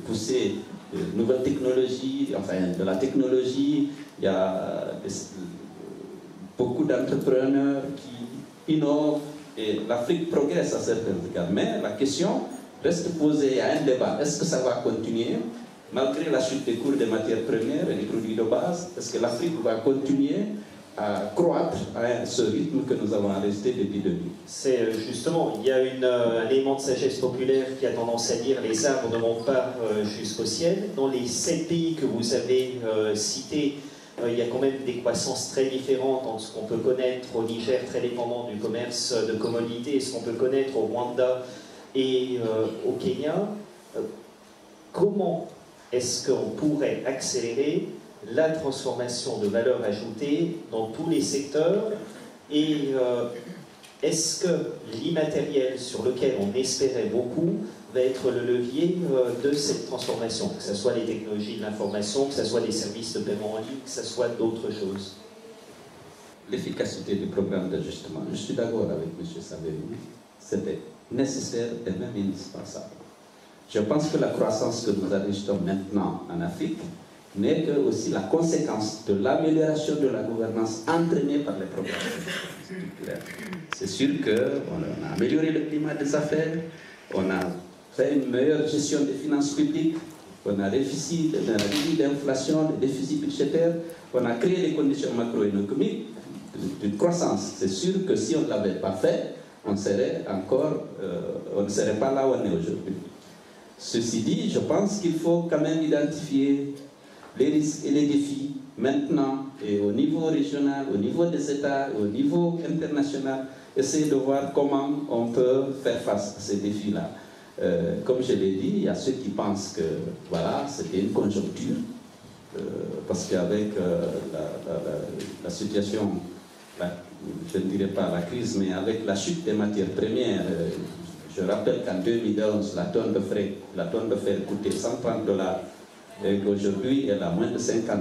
poussée de nouvelles technologies, enfin de la technologie, il y a beaucoup d'entrepreneurs qui innovent et l'Afrique progresse à certains égards. Mais la question reste posée, il y a un débat. Est-ce que ça va continuer malgré la chute des cours des matières premières et des produits de base? Est-ce que l'Afrique va continuer à croître à ce rythme que nous avons resté depuis 2000? C'est justement, il y a un élément de sagesse populaire qui a tendance à dire les arbres ne montent pas jusqu'au ciel. Dans les 7 pays que vous avez cités, il y a quand même des croissances très différentes entre ce qu'on peut connaître au Niger, très dépendant du commerce de commodités, et ce qu'on peut connaître au Rwanda et au Kenya. Comment est-ce qu'on pourrait accélérer la transformation de valeur ajoutée dans tous les secteurs et est-ce que l'immatériel sur lequel on espérait beaucoup va être le levier de cette transformation, que ce soit les technologies de l'information, que ce soit les services de paiement en ligne, que ce soit d'autres choses? L'efficacité du programme d'ajustement, je suis d'accord avec M. Savary, c'était nécessaire et même indispensable. Je pense que la croissance que nous enregistrons maintenant en Afrique n'est que aussi la conséquence de l'amélioration de la gouvernance entraînée par les programmes structurels. C'est sûr qu'on a amélioré le climat des affaires, on a fait une meilleure gestion des finances publiques, on a réduit l'inflation, le déficit budgétaire, on a créé les conditions macroéconomiques d'une croissance. C'est sûr que si on ne l'avait pas fait, on ne serait pas là où on est aujourd'hui. Ceci dit, je pense qu'il faut quand même identifier les risques et les défis maintenant, et au niveau régional, au niveau des États, au niveau international, essayer de voir comment on peut faire face à ces défis-là. Comme je l'ai dit, il y a ceux qui pensent que voilà, c'était une conjoncture, parce qu'avec la situation, je ne dirais pas la crise, mais avec la chute des matières premières, je rappelle qu'en 2011, la tonne de fer coûtait $130 et qu'aujourd'hui, elle a moins de 50.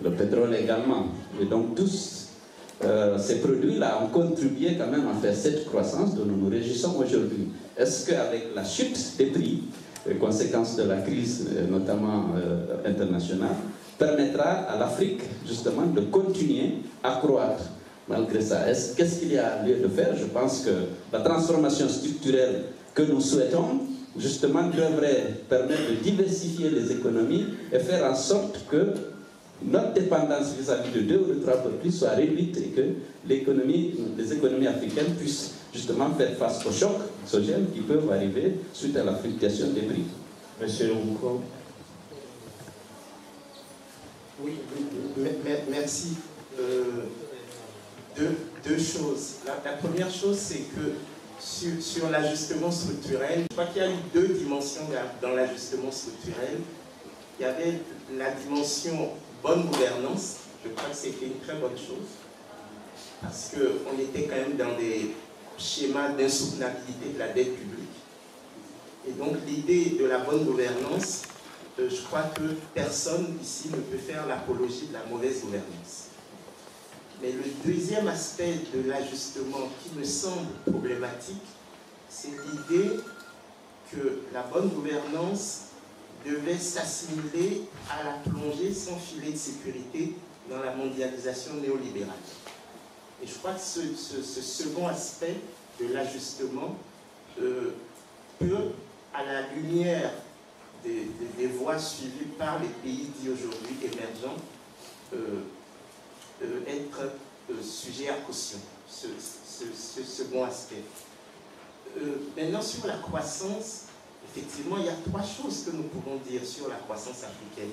Le pétrole également. Et donc, tous ces produits-là ont contribué quand même à faire cette croissance dont nous nous réjouissons aujourd'hui. Est-ce qu'avec la chute des prix, les conséquences de la crise, notamment internationale, permettra à l'Afrique, justement, de continuer à croître malgré ça? Qu'est-ce qu'il y a lieu de faire? Je pense que la transformation structurelle que nous souhaitons, justement, devrait permettre de diversifier les économies et faire en sorte que notre dépendance vis-à-vis de 2 ou 3 pays soit réduite et que les économies africaines puissent justement faire face aux chocs exogènes qui peuvent arriver suite à la fluctuation des prix. Monsieur Louko. Oui, merci. Deux deux choses. La première chose, c'est que sur l'ajustement structurel, je crois qu'il y a eu deux dimensions dans l'ajustement structurel. Il y avait la dimension bonne gouvernance. Je crois que c'était une très bonne chose, parce qu'on était quand même dans des schémas d'insoutenabilité de la dette publique. Et donc l'idée de la bonne gouvernance, je crois que personne ici ne peut faire l'apologie de la mauvaise gouvernance. Mais le deuxième aspect de l'ajustement qui me semble problématique, c'est l'idée que la bonne gouvernance devait s'assimiler à la plongée sans filet de sécurité dans la mondialisation néolibérale. Et je crois que ce second aspect de l'ajustement peut, à la lumière des voies suivies par les pays dits aujourd'hui émergents, être sujet à caution, ce second aspect. Maintenant, sur la croissance, effectivement, il y a trois choses que nous pouvons dire sur la croissance africaine.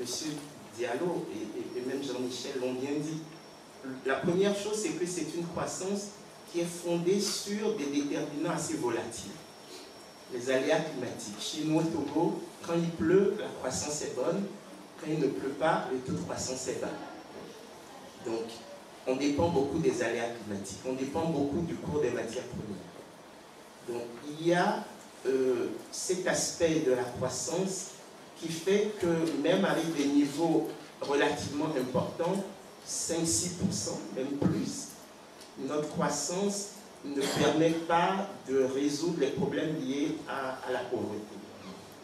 Monsieur Diallo et même Jean-Michel l'ont bien dit. La première chose, c'est que c'est une croissance qui est fondée sur des déterminants assez volatiles. Les aléas climatiques. Chez nous, au Togo, quand il pleut, la croissance est bonne. Quand il ne pleut pas, le taux de croissance est bas. Donc, on dépend beaucoup des aléas climatiques. On dépend beaucoup du cours des matières premières. Donc, il y a cet aspect de la croissance qui fait que même avec des niveaux relativement importants, 5-6%, même plus, notre croissance ne permet pas de résoudre les problèmes liés à la pauvreté.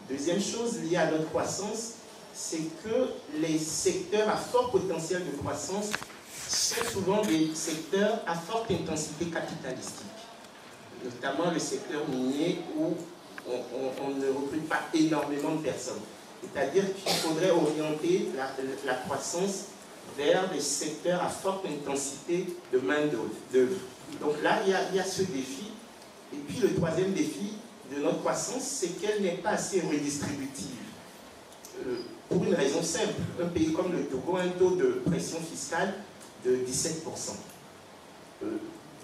Deuxième chose liée à notre croissance, c'est que les secteurs à fort potentiel de croissance sont souvent des secteurs à forte intensité capitalistique, notamment le secteur minier où on ne recrute pas énormément de personnes. C'est-à-dire qu'il faudrait orienter la croissance vers des secteurs à forte intensité de main-d'œuvre. Donc là, il y a ce défi. Et puis le troisième défi de notre croissance, c'est qu'elle n'est pas assez redistributive. Pour une raison simple, un pays comme le Togo a un taux de pression fiscale de 17%.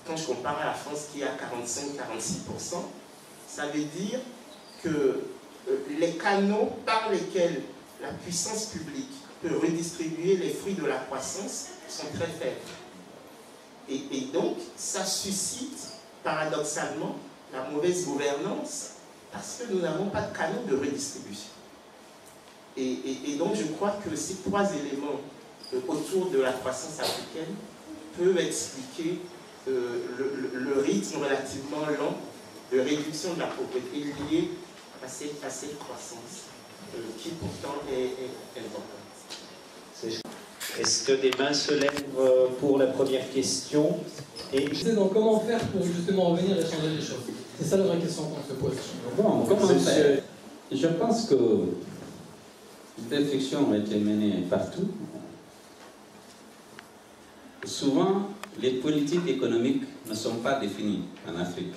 Quand je compare à la France qui est à 45-46%, ça veut dire que les canaux par lesquels la puissance publique peut redistribuer les fruits de la croissance sont très faibles. Et donc, ça suscite paradoxalement la mauvaise gouvernance parce que nous n'avons pas de canaux de redistribution. Et donc, je crois que ces trois éléments autour de la croissance africaine peuvent expliquer le rythme relativement lent de réduction de la pauvreté liée à cette croissance qui pourtant est importante. Est-ce que des mains se lèvent pour la première question? Donc comment faire pour justement revenir et changer les choses? C'est ça la vraie question qu'on se pose. Bon, comment faire? Je pense que une réflexion a été menée partout. Souvent, les politiques économiques ne sont pas définies en Afrique.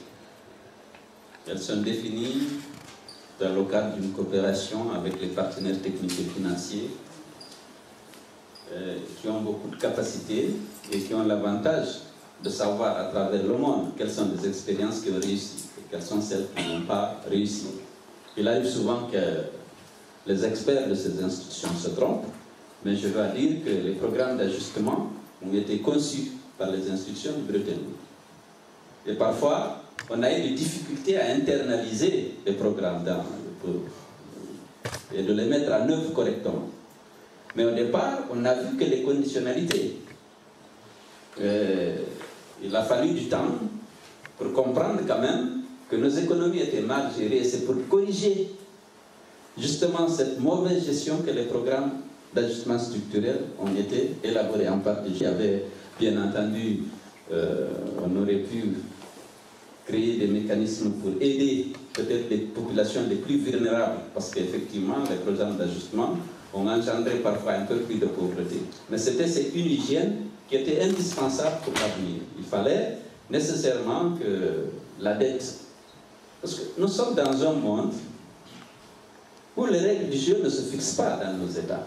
Elles sont définies dans le cadre d'une coopération avec les partenaires techniques et financiers qui ont beaucoup de capacités et qui ont l'avantage de savoir à travers le monde quelles sont les expériences qui ont réussi et quelles sont celles qui n'ont pas réussi. Il arrive souvent que les experts de ces institutions se trompent, mais je dois dire que les programmes d'ajustement ont été conçus par les institutions de Bretton Woods. Et parfois, on a eu des difficultés à internaliser les programmes et de les mettre en œuvre correctement. Mais au départ, on a vu que les conditionnalités. Il a fallu du temps pour comprendre quand même que nos économies étaient mal gérées. Et c'est pour corriger justement cette mauvaise gestion que les programmes d'ajustement structurel ont été élaborés en partie. Il y avait bien entendu, on aurait pu créer des mécanismes pour aider peut-être les populations les plus vulnérables, parce qu'effectivement, les programmes d'ajustement ont engendré parfois un peu plus de pauvreté. Mais c'était une hygiène qui était indispensable pour l'avenir. Il fallait nécessairement que la dette... Parce que nous sommes dans un monde où les règles du jeu ne se fixent pas dans nos États.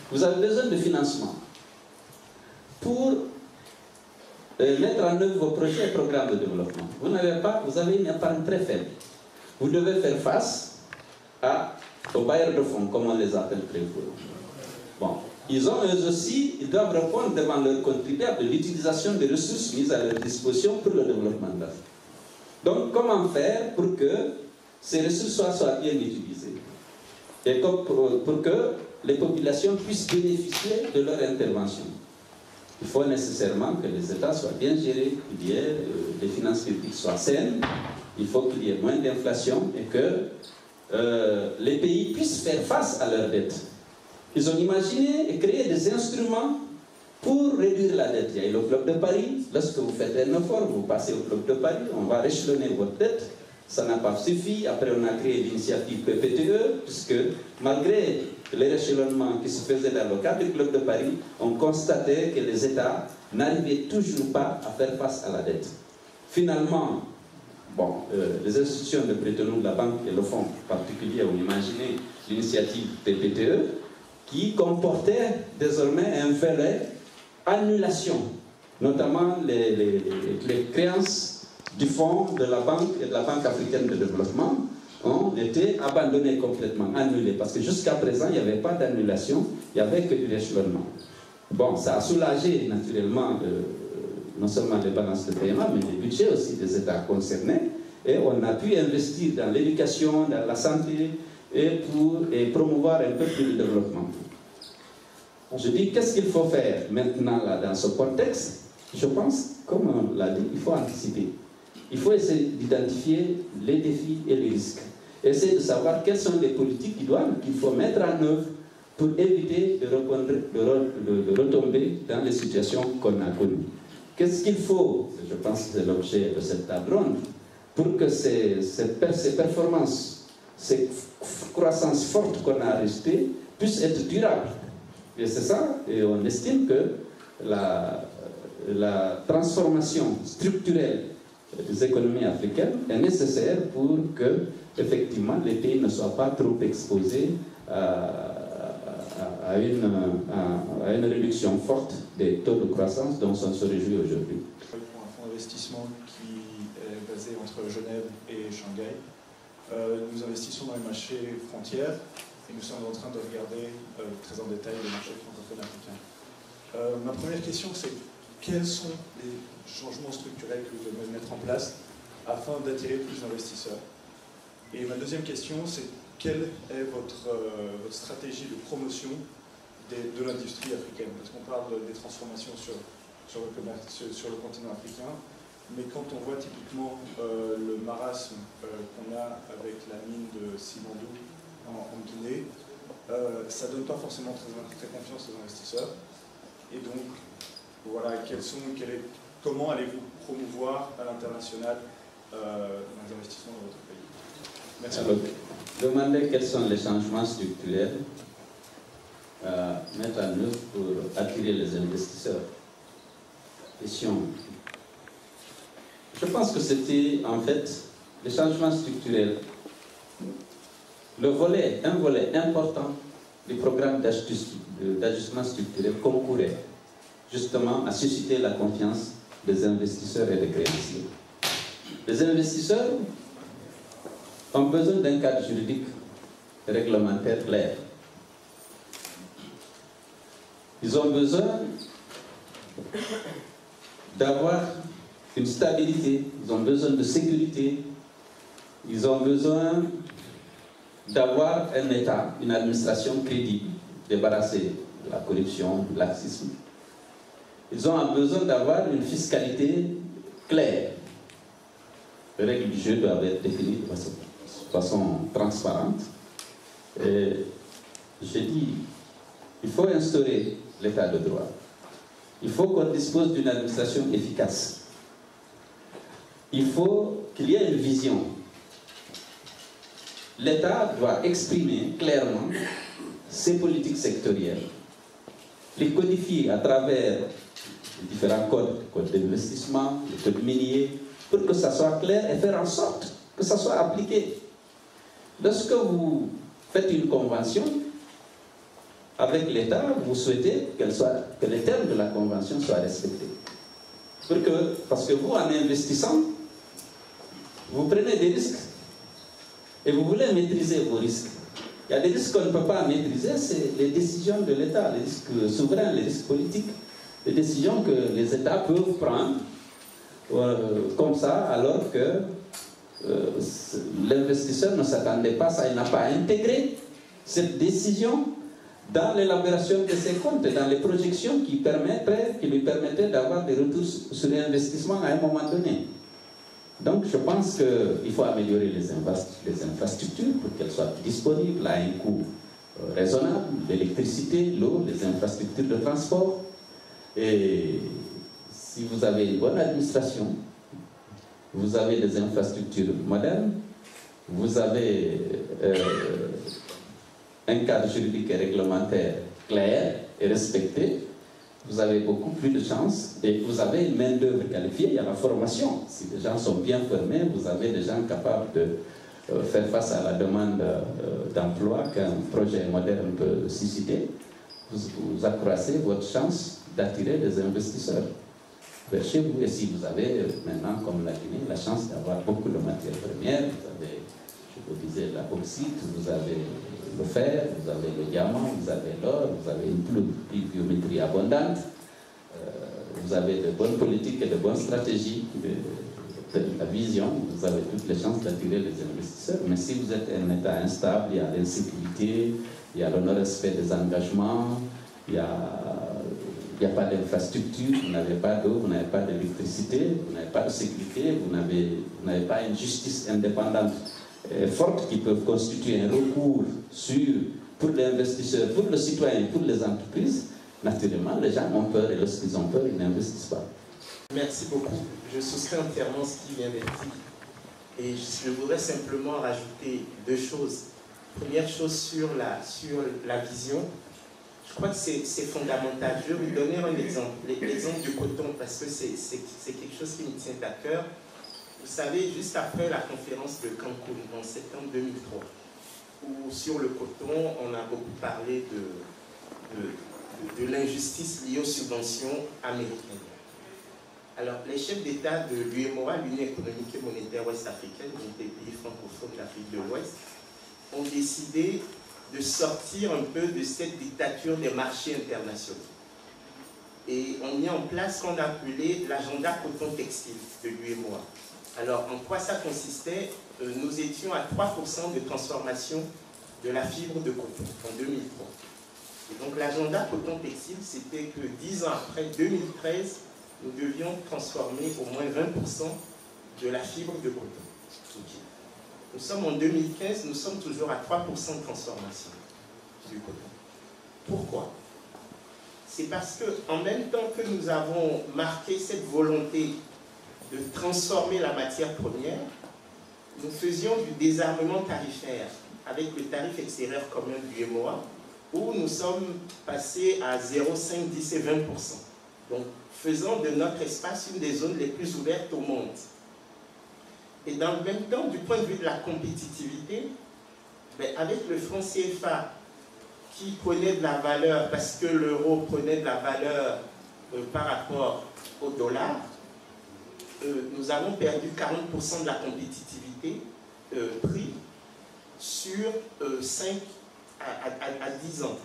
Vous avez besoin de financement pour mettre en œuvre vos projets et programmes de développement. Vous avez une épargne très faible. Vous devez faire face aux bailleurs de fonds, comme on les appelle très peu. Bon, eux aussi, ils doivent répondre devant leurs contribuables de l'utilisation des ressources mises à leur disposition pour le développement de l'Afrique. Donc, comment faire pour que ces ressources soient bien utilisées et pour que les populations puissent bénéficier de leur intervention? Il faut nécessairement que les États soient bien gérés, qu'il y ait des finances publiques soient saines, il faut qu'il y ait moins d'inflation et que les pays puissent faire face à leurs dettes. Ils ont imaginé et créé des instruments pour réduire la dette. Il y a le Club de Paris. Lorsque vous faites un effort, vous passez au Club de Paris, on va réchelonner votre dette. Ça n'a pas suffi. Après, on a créé l'initiative PPTE, puisque malgré les réchelonnements qui se faisaient dans le cadre du Club de Paris, on constatait que les États n'arrivaient toujours pas à faire face à la dette. Finalement, les institutions de prêt-nom de la banque et le fonds particulier ont imaginé l'initiative PPTE, qui comportait désormais un volet annulation, notamment les créances du fonds de la banque et de la Banque africaine de développement ont été abandonnées complètement, annulées, parce que jusqu'à présent, il n'y avait pas d'annulation, il n'y avait que du réchelonnement. Bon, ça a soulagé naturellement non seulement les balances de paiement, mais les budgets aussi des États concernés, et on a pu investir dans l'éducation, dans la santé, et promouvoir un peu plus le développement. Je dis, qu'est-ce qu'il faut faire maintenant là, dans ce contexte? Je pense, comme on l'a dit, il faut anticiper. Il faut essayer d'identifier les défis et les risques. Essayer de savoir quelles sont les politiques qu'il faut mettre en œuvre pour éviter de retomber dans les situations qu'on a connues. Qu'est-ce qu'il faut? Je pense que c'est l'objet de cette table ronde, pour que ces performances, ces croissances fortes qu'on a arrêtées puissent être durables. Et c'est ça, et on estime que la transformation structurelle des économies africaines est nécessaire pour que, effectivement, les pays ne soient pas trop exposés à une réduction forte des taux de croissance dont on se réjouit aujourd'hui. Pour un fonds d'investissement qui est basé entre Genève et Shanghai, nous investissons dans les marchés frontières et nous sommes en train de regarder très en détail les marchés francophones africains. Ma première question, c'est quels sont les changements structurels que vous devez mettre en place afin d'attirer plus d'investisseurs? Et ma deuxième question, c'est quelle est votre stratégie de promotion de l'industrie africaine? Parce qu'on parle des transformations sur le continent africain, mais quand on voit typiquement le marasme qu'on a avec la mine de Simandou en Guinée, ça ne donne pas forcément très confiance aux investisseurs. Et donc, voilà, comment allez-vous promouvoir à l'international les investissements dans votre pays? Merci. Alors, demandez quels sont les changements structurels à mettre en œuvre pour attirer les investisseurs. Question. Je pense que c'était en fait les changements structurels. Un volet important du programme d'ajustement structurel concourait justement à susciter la confiance des investisseurs et des créanciers. Les investisseurs ont besoin d'un cadre juridique réglementaire clair. Ils ont besoin d'avoir une stabilité, ils ont besoin de sécurité, ils ont besoin d'avoir un État, une administration crédible, débarrassée de la corruption, de laxisme. Ils ont besoin d'avoir une fiscalité claire. Les règles du jeu doivent être définies de façon transparente. Et j'ai dit, il faut instaurer l'état de droit. Il faut qu'on dispose d'une administration efficace. Il faut qu'il y ait une vision. L'État doit exprimer clairement ses politiques sectorielles, les codifier à travers les différents codes, le code d'investissement, le code minier, pour que ça soit clair et faire en sorte que ça soit appliqué. Lorsque vous faites une convention avec l'État, vous souhaitez que les termes de la convention soient respectés. Parce que vous, en investissant, vous prenez des risques et vous voulez maîtriser vos risques. Il y a des risques qu'on ne peut pas maîtriser, c'est les décisions de l'État, les risques souverains, les risques politiques, les décisions que les États peuvent prendre comme ça, alors que l'investisseur ne s'attendait pas à ça, il n'a pas intégré cette décision dans l'élaboration de ses comptes, dans les projections qui lui permettaient d'avoir des retours sur l'investissement à un moment donné. Donc je pense qu'il faut améliorer les infrastructures pour qu'elles soient disponibles à un coût raisonnable, l'électricité, l'eau, les infrastructures de transport. Et si vous avez une bonne administration, vous avez des infrastructures modernes, vous avez un cadre juridique et réglementaire clair et respecté, vous avez beaucoup plus de chances et vous avez une main-d'œuvre qualifiée. Il y a la formation. Si les gens sont bien formés, vous avez des gens capables de faire face à la demande d'emploi qu'un projet moderne peut susciter. Vous accroissez votre chance d'attirer des investisseurs vers chez vous. Et si vous avez maintenant, comme la Guinée, la chance d'avoir beaucoup de matières premières, vous avez, je vous disais, la bauxite, vous avez le fer, vous avez le diamant, vous avez l'or, vous avez une pluviométrie abondante, vous avez de bonnes politiques et de bonnes stratégies, de la vision, vous avez toutes les chances d'attirer les investisseurs. Mais si vous êtes un État instable, il y a l'insécurité, il y a le non-respect des engagements, il n'y a pas d'infrastructure, vous n'avez pas d'eau, vous n'avez pas d'électricité, vous n'avez pas de sécurité, vous n'avez pas une justice indépendante fortes qui peuvent constituer un recours pour l'investisseur, pour le citoyen, pour les entreprises, naturellement, les gens ont peur et lorsqu'ils ont peur, ils n'investissent pas. Merci beaucoup. Je souscris entièrement ce qui vient d'être dit. Et je voudrais simplement rajouter deux choses. Première chose sur la vision. Je crois que c'est fondamental. Je vais vous donner un exemple. L'exemple du coton, parce que c'est quelque chose qui me tient à cœur. Vous savez, juste après la conférence de Cancun, en septembre 2003, où sur le coton, on a beaucoup parlé de l'injustice liée aux subventions américaines. Alors, les chefs d'État de l'UEMOA, l'Union économique et monétaire ouest-africaine, donc des pays francophones d'Afrique de l'Ouest, ont décidé de sortir un peu de cette dictature des marchés internationaux. Et ont mis en place ce qu'on appelait l'agenda coton-textile de l'UEMOA. Alors, en quoi ça consistait? Nous étions à 3% de transformation de la fibre de coton en 2003. Et donc, l'agenda coton-textile, c'était que 10 ans après, 2013, nous devions transformer au moins 20% de la fibre de coton. Okay. Nous sommes en 2015, nous sommes toujours à 3% de transformation du coton. Pourquoi? C'est parce qu'en même temps que nous avons marqué cette volonté de transformer la matière première, nous faisions du désarmement tarifaire avec le tarif extérieur commun du UEMOA, où nous sommes passés à 0,5, 10 et 20%. Donc, faisant de notre espace une des zones les plus ouvertes au monde. Et dans le même temps, du point de vue de la compétitivité, avec le franc CFA qui prenait de la valeur, parce que l'euro prenait de la valeur par rapport au dollar, nous avons perdu 40% de la compétitivité prix sur 5 à 10 ans.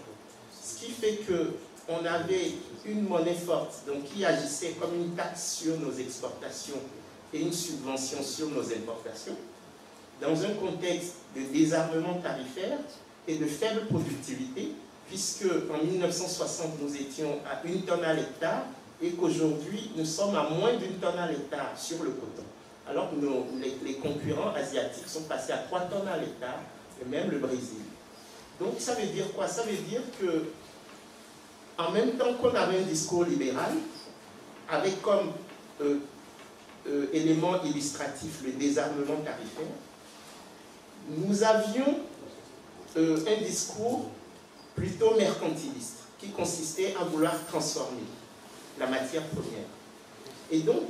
Ce qui fait qu'on avait une monnaie forte, donc qui agissait comme une taxe sur nos exportations et une subvention sur nos importations, dans un contexte de désarmement tarifaire et de faible productivité, puisque en 1960 nous étions à 1 tonne à l'hectare et qu'aujourd'hui nous sommes à moins d'1 tonne à l'hectare sur le coton. Alors que les concurrents asiatiques sont passés à 3 tonnes à l'hectare, et même le Brésil. Donc ça veut dire quoi? Ça veut dire que en même temps qu'on avait un discours libéral, avec comme élément illustratif le désarmement tarifaire, nous avions un discours plutôt mercantiliste, qui consistait à vouloir transformer la matière première. Et donc,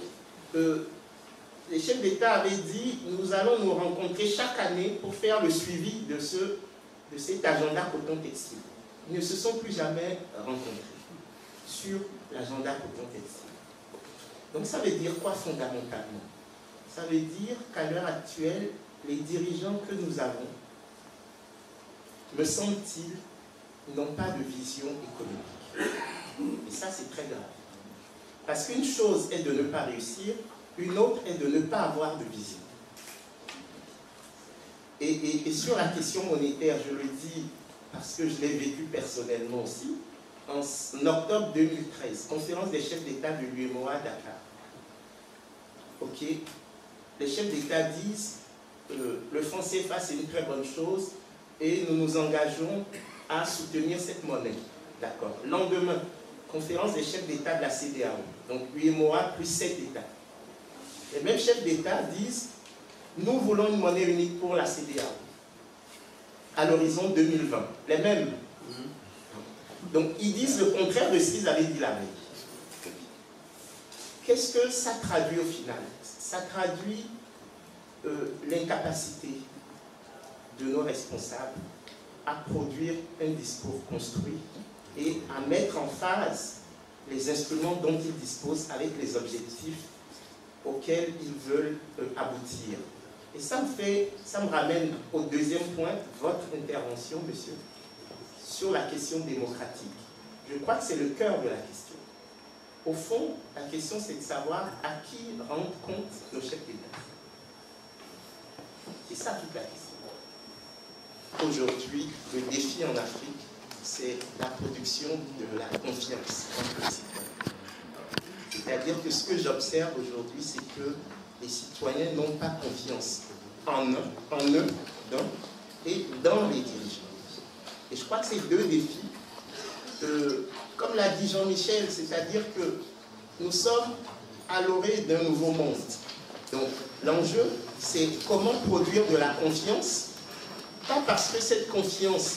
les chefs d'État avaient dit, nous allons nous rencontrer chaque année pour faire le suivi de cet agenda coton-textile. Ils ne se sont plus jamais rencontrés sur l'agenda coton-textile. Donc ça veut dire quoi fondamentalement? Ça veut dire qu'à l'heure actuelle, les dirigeants que nous avons, me semble-t-il, n'ont pas de vision économique. Et ça, c'est très grave. Parce qu'une chose est de ne pas réussir, une autre est de ne pas avoir de vision. Et sur la question monétaire, je le dis parce que je l'ai vécu personnellement aussi, en octobre 2013, conférence des chefs d'État de l'UEMOA à Dakar. Ok, les chefs d'État disent le franc CFA c'est une très bonne chose et nous nous engageons à soutenir cette monnaie. D'accord. Lendemain, conférence des chefs d'État de la CEDEAO, donc l'UEMOA plus 7 États. Les mêmes chefs d'État disent nous voulons une monnaie unique pour la CEDEAO à l'horizon 2020. Les mêmes. Donc ils disent le contraire de ce qu'ils avaient dit la veille. Qu'est-ce que ça traduit au final? Ça traduit l'incapacité de nos responsables à produire un discours construit et à mettre en phase les instruments dont ils disposent avec les objectifs auxquels ils veulent aboutir. Et ça me ramène au deuxième point, votre intervention, monsieur, sur la question démocratique. Je crois que c'est le cœur de la question. Au fond, la question c'est de savoir à qui rendre compte nos chefs d'État. C'est ça toute la question. Aujourd'hui, le défi en Afrique, c'est la production de la confiance entre les citoyens. C'est-à-dire que ce que j'observe aujourd'hui, c'est que les citoyens n'ont pas confiance en eux et dans les dirigeants. Et je crois que ces deux défis, comme l'a dit Jean-Michel, c'est-à-dire que nous sommes à l'orée d'un nouveau monde. Donc l'enjeu, c'est comment produire de la confiance, pas parce que cette confiance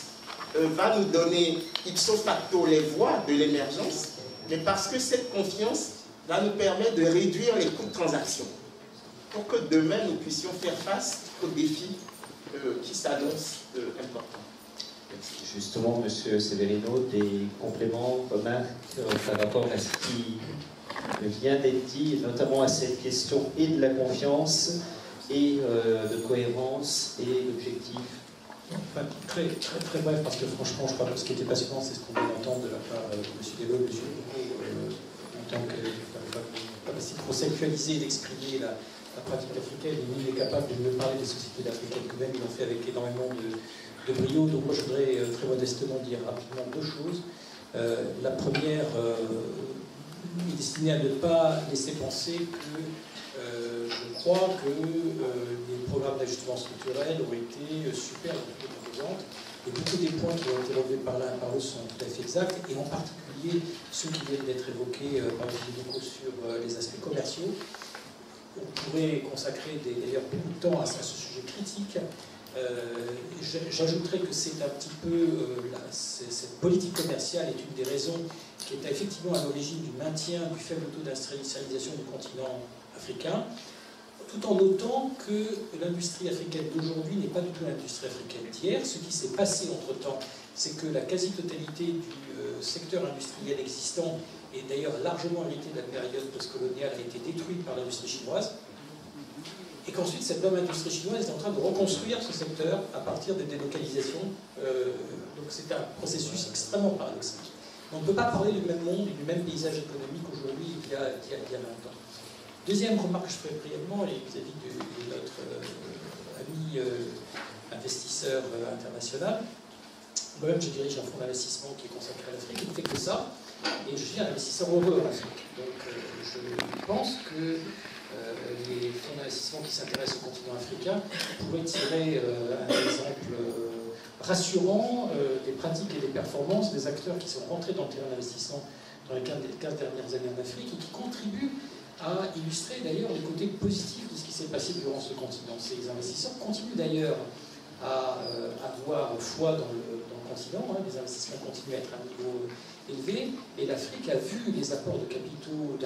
va nous donner ipso facto les voies de l'émergence, mais parce que cette confiance va nous permettre de réduire les coûts de transaction pour que demain nous puissions faire face aux défis qui s'annoncent importants. Justement, M. Severino, des compléments, remarques par rapport à ce qui vient d'être dit, notamment à cette question et de la confiance et de cohérence et d'objectif. Enfin, très bref, parce que franchement, je crois que ce qui était passionnant, c'est ce qu'on vient d'entendre de la part de M. Dello, M. Foucault, en tant que pas si trop sexualiser et d'exprimer la pratique africaine. Il est capable de mieux parler des sociétés africaines que même, ils l'ont fait avec énormément de brio. Donc moi, je voudrais très modestement dire rapidement deux choses. La première est destinée à ne pas laisser penser que je crois que les programmes d'ajustement structurel ont été super dans toutes les composantes et beaucoup des points qui ont été relevés par l'un et par l'autre sont tout à fait exacts, et en particulier ceux qui viennent d'être évoqués par les médicaux sur les aspects commerciaux. On pourrait consacrer d'ailleurs beaucoup de temps à ce sujet critique. J'ajouterais que c'est un petit peu cette politique commerciale est une des raisons qui est effectivement à l'origine du maintien du faible taux d'industrialisation du continent africain, tout en notant que l'industrie africaine d'aujourd'hui n'est pas du tout l'industrie africaine d'hier. Ce qui s'est passé entre-temps, c'est que la quasi-totalité du secteur industriel existant, et d'ailleurs largement hérité de la période postcoloniale, a été détruite par l'industrie chinoise, et qu'ensuite cette même industrie chinoise est en train de reconstruire ce secteur à partir des délocalisations. Donc c'est un processus extrêmement paradoxal. On ne peut pas parler du même monde et du même paysage économique aujourd'hui qu'il y a 20 ans. Deuxième remarque que je ferai brièvement, et vis-à-vis de notre ami investisseur international. Moi-même, je dirige un fonds d'investissement qui est consacré à l'Afrique, qui ne fait que ça, et je suis un investisseur heureux en Afrique. Donc je pense que les fonds d'investissement qui s'intéressent au continent africain pourraient tirer un exemple rassurant des pratiques et des performances des acteurs qui sont rentrés dans le terrain d'investissement dans les 15 dernières années en Afrique et qui contribuent à illustrer d'ailleurs les côtés positifs de ce qui s'est passé durant ce continent. Ces investisseurs continuent d'ailleurs à avoir foi dans le continent, hein. Les investissements continuent à être à un niveau élevé, et l'Afrique a vu les apports de capitaux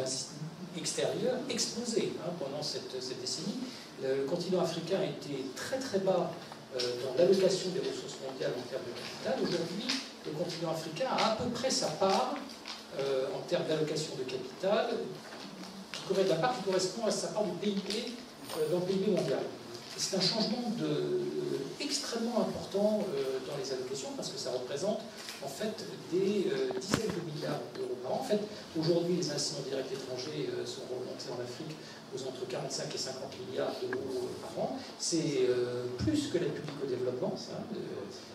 extérieurs exploser pendant cette décennie. Le continent africain a été très très bas dans l'allocation des ressources mondiales en termes de capital. Aujourd'hui, le continent africain a à peu près sa part en termes d'allocation de capital de la part qui correspond à sa part du PIB dans le PIB mondial. C'est un changement extrêmement important dans les allocations parce que ça représente en fait des dizaines de milliards d'euros par an. En fait, aujourd'hui, les investissements directs étrangers sont remontés en Afrique aux entre 45 et 50 milliards d'euros par an. C'est plus que l'aide publique au développement,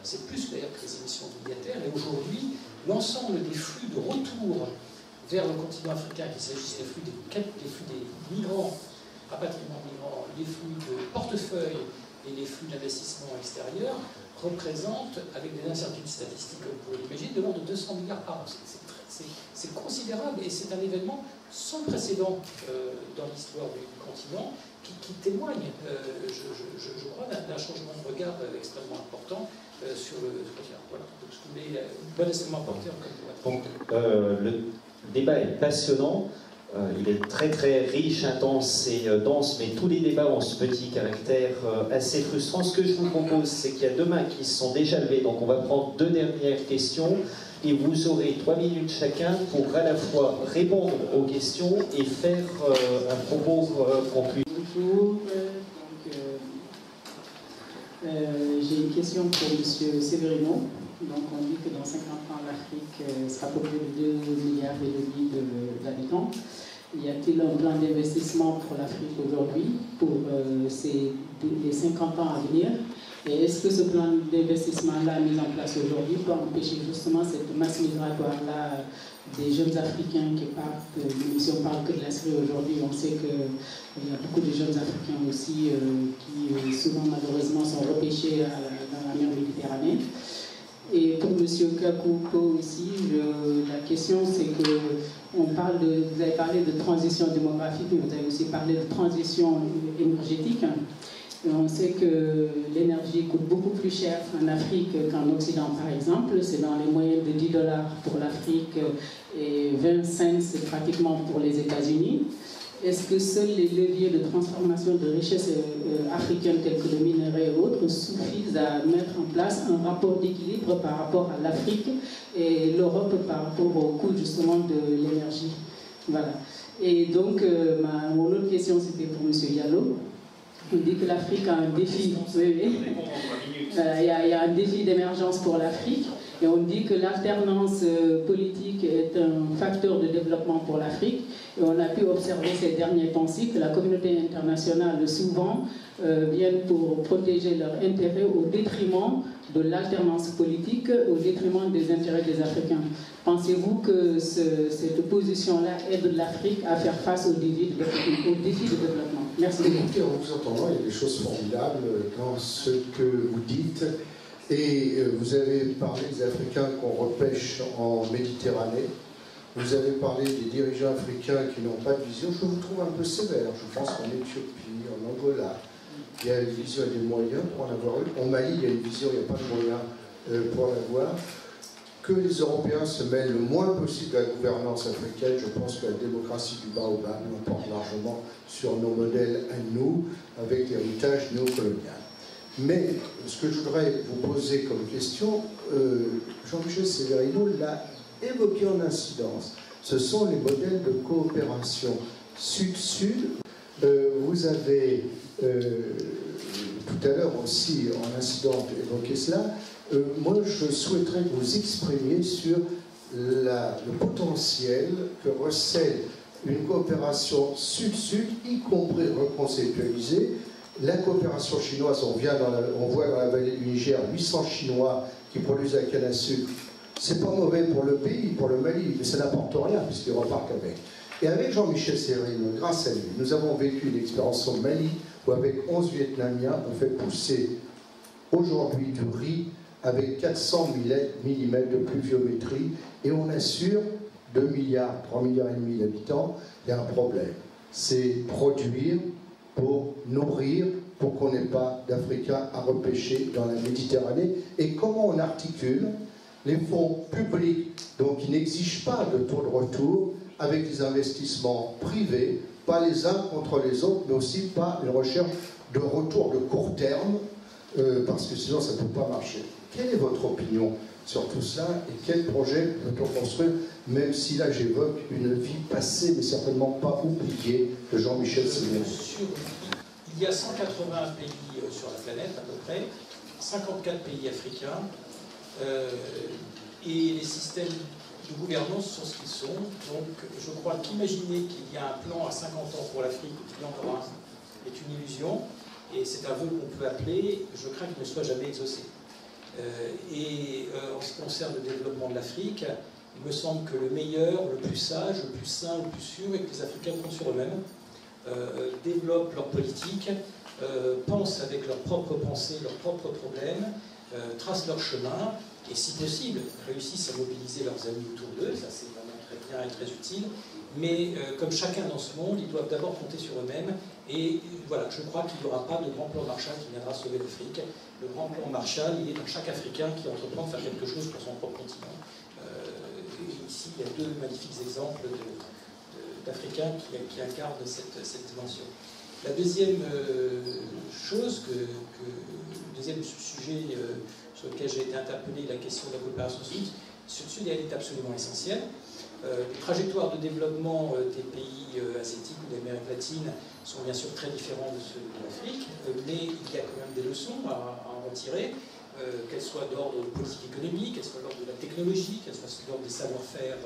c'est plus d'ailleurs que les émissions obligataires. Et aujourd'hui, l'ensemble des flux de retour vers le continent africain, qu'il s'agisse des flux des migrants, rapatriement migrants, les flux de portefeuille et les flux d'investissement extérieur représentent, avec des incertitudes statistiques, comme vous pouvez l'imaginer, de l'ordre de 200 milliards par an. C'est considérable et c'est un événement sans précédent dans l'histoire du continent qui témoigne, je crois, d'un changement de regard extrêmement important sur le continent. Voilà. Donc je voulais bon enseignement apporter encore une fois. Donc le débat est passionnant. Il est très très riche, intense et dense, mais tous les débats ont ce petit caractère assez frustrant. Ce que je vous propose, c'est qu'il y a deux mains qui se sont déjà levées, donc on va prendre deux dernières questions et vous aurez 3 minutes chacun pour à la fois répondre aux questions et faire un propos conclu. Bonjour, j'ai une question pour M. Severino. Donc on dit que dans 50 ans, l'Afrique sera peuplée de 2,5 milliards d'habitants. Y a-t-il un plan d'investissement pour l'Afrique aujourd'hui, pour les 50 ans à venir? Et est-ce que ce plan d'investissement-là mis en place aujourd'hui peut empêcher justement cette masse migratoire-là des jeunes Africains qui partent? Si on parle que de la Syrie aujourd'hui, on sait qu'il y a beaucoup de jeunes Africains aussi qui souvent malheureusement sont repêchés dans la mer Méditerranée. Et pour M. Kakouko aussi, la question c'est que vous avez parlé de transition démographique, mais vous avez aussi parlé de transition énergétique. Et on sait que l'énergie coûte beaucoup plus cher en Afrique qu'en Occident, par exemple. C'est dans les moyennes de $10 pour l'Afrique et 20 cents pratiquement pour les États-Unis. Est-ce que seuls les leviers de transformation de richesses africaines tels que le minerai et autres suffisent à mettre en place un rapport d'équilibre par rapport à l'Afrique et l'Europe par rapport au coût justement de l'énergie? Voilà. Et donc, mon autre question c'était pour M. Diallo. On dit que l'Afrique a un défi. Il y a un défi d'émergence pour l'Afrique. Et on dit que l'alternance politique est un facteur de développement pour l'Afrique. Et on a pu observer ces derniers temps-ci que la communauté internationale, souvent, vient pour protéger leurs intérêts au détriment de l'alternance politique, au détriment des intérêts des Africains. Pensez-vous que cette position-là aide l'Afrique à faire face aux défis de développement? Merci. Écoutez, en vous entendant, il y a des choses formidables dans ce que vous dites. Et vous avez parlé des Africains qu'on repêche en Méditerranée. Vous avez parlé des dirigeants africains qui n'ont pas de vision. Je vous trouve un peu sévère. Je pense qu'en Éthiopie, en Angola, il y a une vision et des moyens pour en avoir eu. En Mali, il y a une vision, il n'y a pas de moyens pour l'avoir. Que les Européens se mêlent le moins possible de la gouvernance africaine. Je pense que la démocratie du Baobab l'emporte largement sur nos modèles à nous, avec l'héritage néocolonial. Mais ce que je voudrais vous poser comme question, Jean-Michel Severino l'a évoqué en incidence. Ce sont les modèles de coopération sud-sud. Vous avez tout à l'heure aussi en incident évoqué cela. Moi, je souhaiterais que vous exprimiez sur le potentiel que recèle une coopération sud-sud, y compris reconceptualisée. La coopération chinoise, on voit dans la vallée du Niger 800 Chinois qui produisent la canne à sucre. C'est pas mauvais pour le pays, pour le Mali, mais ça n'apporte rien puisqu'ils repartent avec. Et avec Jean-Michel Severino, grâce à lui, nous avons vécu une expérience au Mali où avec 11 Vietnamiens, on fait pousser aujourd'hui du riz avec 400 mm de pluviométrie et on assure 2 milliards, 3 milliards et demi d'habitants. Il y a un problème, c'est produire pour nourrir, pour qu'on n'ait pas d'Africains à repêcher dans la Méditerranée. Et comment on articule les fonds publics, donc qui n'exigent pas de taux de retour, avec des investissements privés, pas les uns contre les autres, mais aussi pas une recherche de retour de court terme, parce que sinon ça ne peut pas marcher. Quelle est votre opinion sur tout cela et quel projet peut-on construire, même si là j'évoque une vie passée mais certainement pas oubliée de Jean-Michel Sévérin. Il y a 180 pays sur la planète à peu près, 54 pays africains, et les systèmes de gouvernance sont ce qu'ils sont. Donc je crois qu'imaginer qu'il y a un plan à 50 ans pour l'Afrique ou qu'il y en aura un est une illusion, et c'est un vœu qu'on peut appeler, je crains qu'il ne soit jamais exaucé. En ce qui concerne le développement de l'Afrique, il me semble que le meilleur, le plus sage, le plus sain, le plus sûr est que les Africains comptent sur eux-mêmes, développent leur politique, pensent avec leurs propres pensées, leurs propres problèmes, tracent leur chemin, et si possible, réussissent à mobiliser leurs amis autour d'eux, ça c'est vraiment très bien et très utile, mais comme chacun dans ce monde, ils doivent d'abord compter sur eux-mêmes, et voilà, je crois qu'il n'y aura pas de grand plan Marshall qui viendra sauver l'Afrique. Le grand plan Marshall, il est dans chaque Africain qui entreprend de faire quelque chose pour son propre continent. Et ici, il y a deux magnifiques exemples d'Africains qui incarnent cette dimension. La deuxième chose, deuxième sujet sur lequel j'ai été interpellé, la question de la coopération sud, sur elle est absolument essentielle. Les trajectoires de développement des pays asiatiques ou d'Amérique latine sont bien sûr très différentes de ceux de l'Afrique, mais il y a quand même des leçons à en retirer, qu'elles soient d'ordre politique économique, qu'elles soient d'ordre de la technologie, qu'elles soient d'ordre des savoir-faire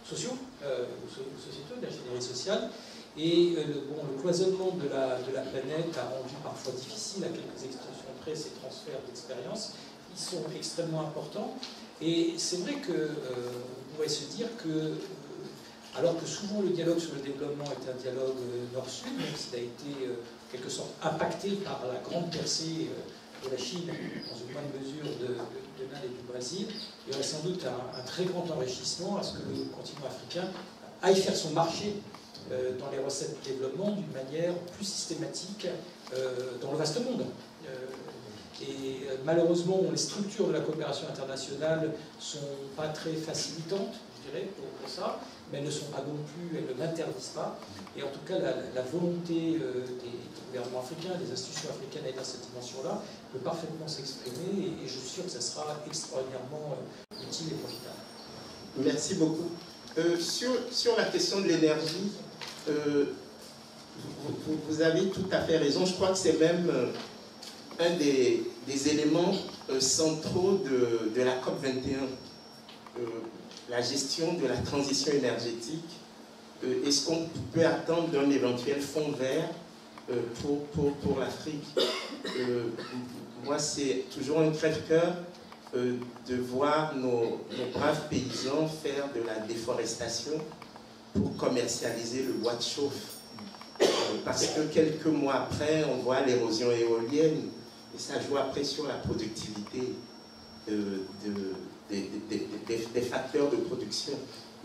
sociaux, ou sociétaux, de l'ingénierie sociale. Et le cloisonnement de la planète a rendu parfois difficile, à quelques extensions près, ces transferts d'expérience. Ils sont extrêmement importants. Et c'est vrai qu'on pourrait se dire que, alors que souvent le dialogue sur le développement est un dialogue nord-sud, même s'il a été en quelque sorte impacté par la grande percée de la Chine, dans une moindre mesure de l'Inde et du Brésil, il y aurait sans doute un très grand enrichissement à ce que le continent africain aille faire son marché dans les recettes de développement d'une manière plus systématique dans le vaste monde. Et malheureusement, les structures de la coopération internationale ne sont pas très facilitantes, je dirais, pour ça, mais elles ne sont pas non plus, elles ne l'interdisent pas. Et en tout cas, la volonté des gouvernements africains, des institutions africaines à être dans cette dimension-là, peut parfaitement s'exprimer, et je suis sûr que ça sera extraordinairement utile et profitable. Merci beaucoup. Sur la question de l'énergie, vous avez tout à fait raison. Je crois que c'est même un des éléments centraux de la COP21, la gestion de la transition énergétique. Est-ce qu'on peut attendre d'un éventuel fonds vert pour l'Afrique? Moi, c'est toujours un crève-cœur de voir nos braves paysans faire de la déforestation pour commercialiser le bois de chauffe. Parce que quelques mois après, on voit l'érosion éolienne, et ça joue après sur la productivité des facteurs de production.